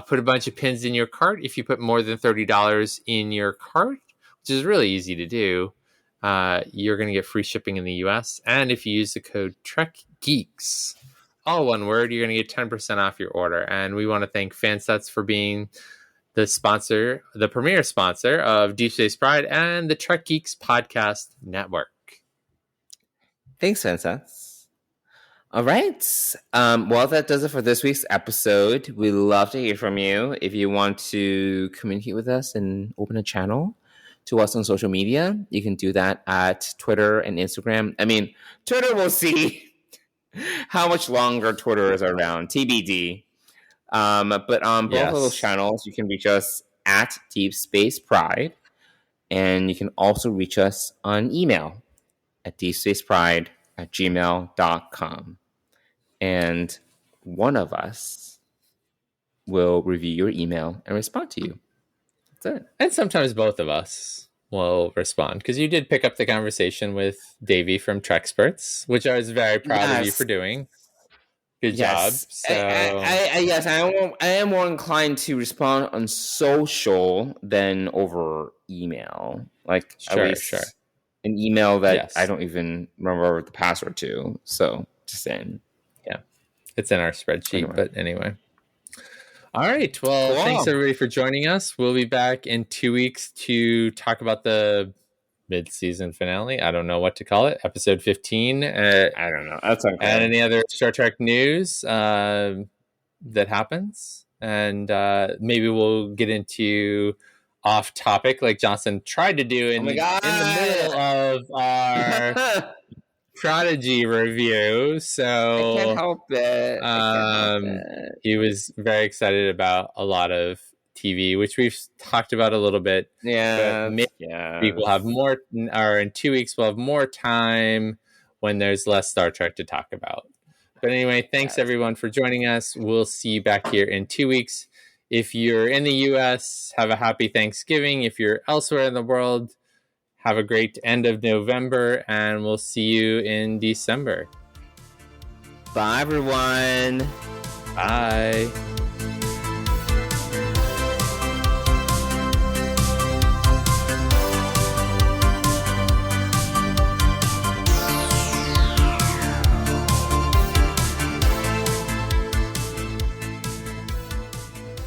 Put a bunch of pins in your cart. If you put more than $30 in your cart, which is really easy to do, you're going to get free shipping in the US. And if you use the code TrekGeeks, all one word, you're going to get 10% off your order. And we want to thank Fansets for being the premier sponsor of Deep Space Pride and the Trek Geeks Podcast Network. Thanks, Fansets. All right. Well, that does it for this week's episode. We'd love to hear from you. If you want to communicate with us and open a channel to us on social media. You can do that at Twitter and Instagram. I mean, Twitter, we'll see how much longer Twitter is around, TBD. But on both of those channels, you can reach us at Deep Space Pride. And you can also reach us on email at deepspacepride@gmail.com. And one of us will review your email and respond to you. That's it. And sometimes both of us will respond, because you did pick up the conversation with Davey from Trexperts, which I was very proud of you for doing. Good job. So I am more inclined to respond on social than over email. Like, at least an email that I don't even remember the password to. So, just saying. Yeah. It's in our spreadsheet, but anyway. All right. Well, thanks everybody for joining us. We'll be back in 2 weeks to talk about the mid-season finale. I don't know what to call it. Episode 15. I don't know. That's okay. And any other Star Trek news that happens. And maybe we'll get into off topic like Johnson tried to do in the middle of our Prodigy review. So I can't help it. He was very excited about a lot of TV, which we've talked about a little bit. Yeah. Maybe we'll have more, or in 2 weeks, we'll have more time when there's less Star Trek to talk about. But anyway, thanks everyone for joining us. We'll see you back here in 2 weeks. If you're in the U.S., have a happy Thanksgiving. If you're elsewhere in the world, have a great end of November, and we'll see you in December. Bye, everyone. Bye.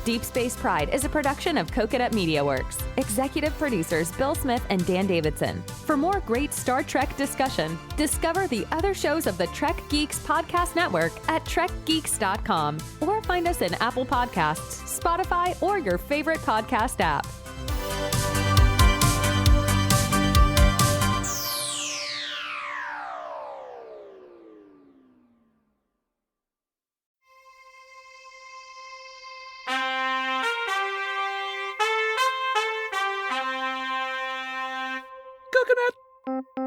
Deep Space Pride is a production of Coconut Media Works. Executive producers Bill Smith and Dan Davidson. For more great Star Trek discussion, discover the other shows of the Trek Geeks Podcast Network at trekgeeks.com, or find us in Apple Podcasts, Spotify, or your favorite podcast app. Coconut.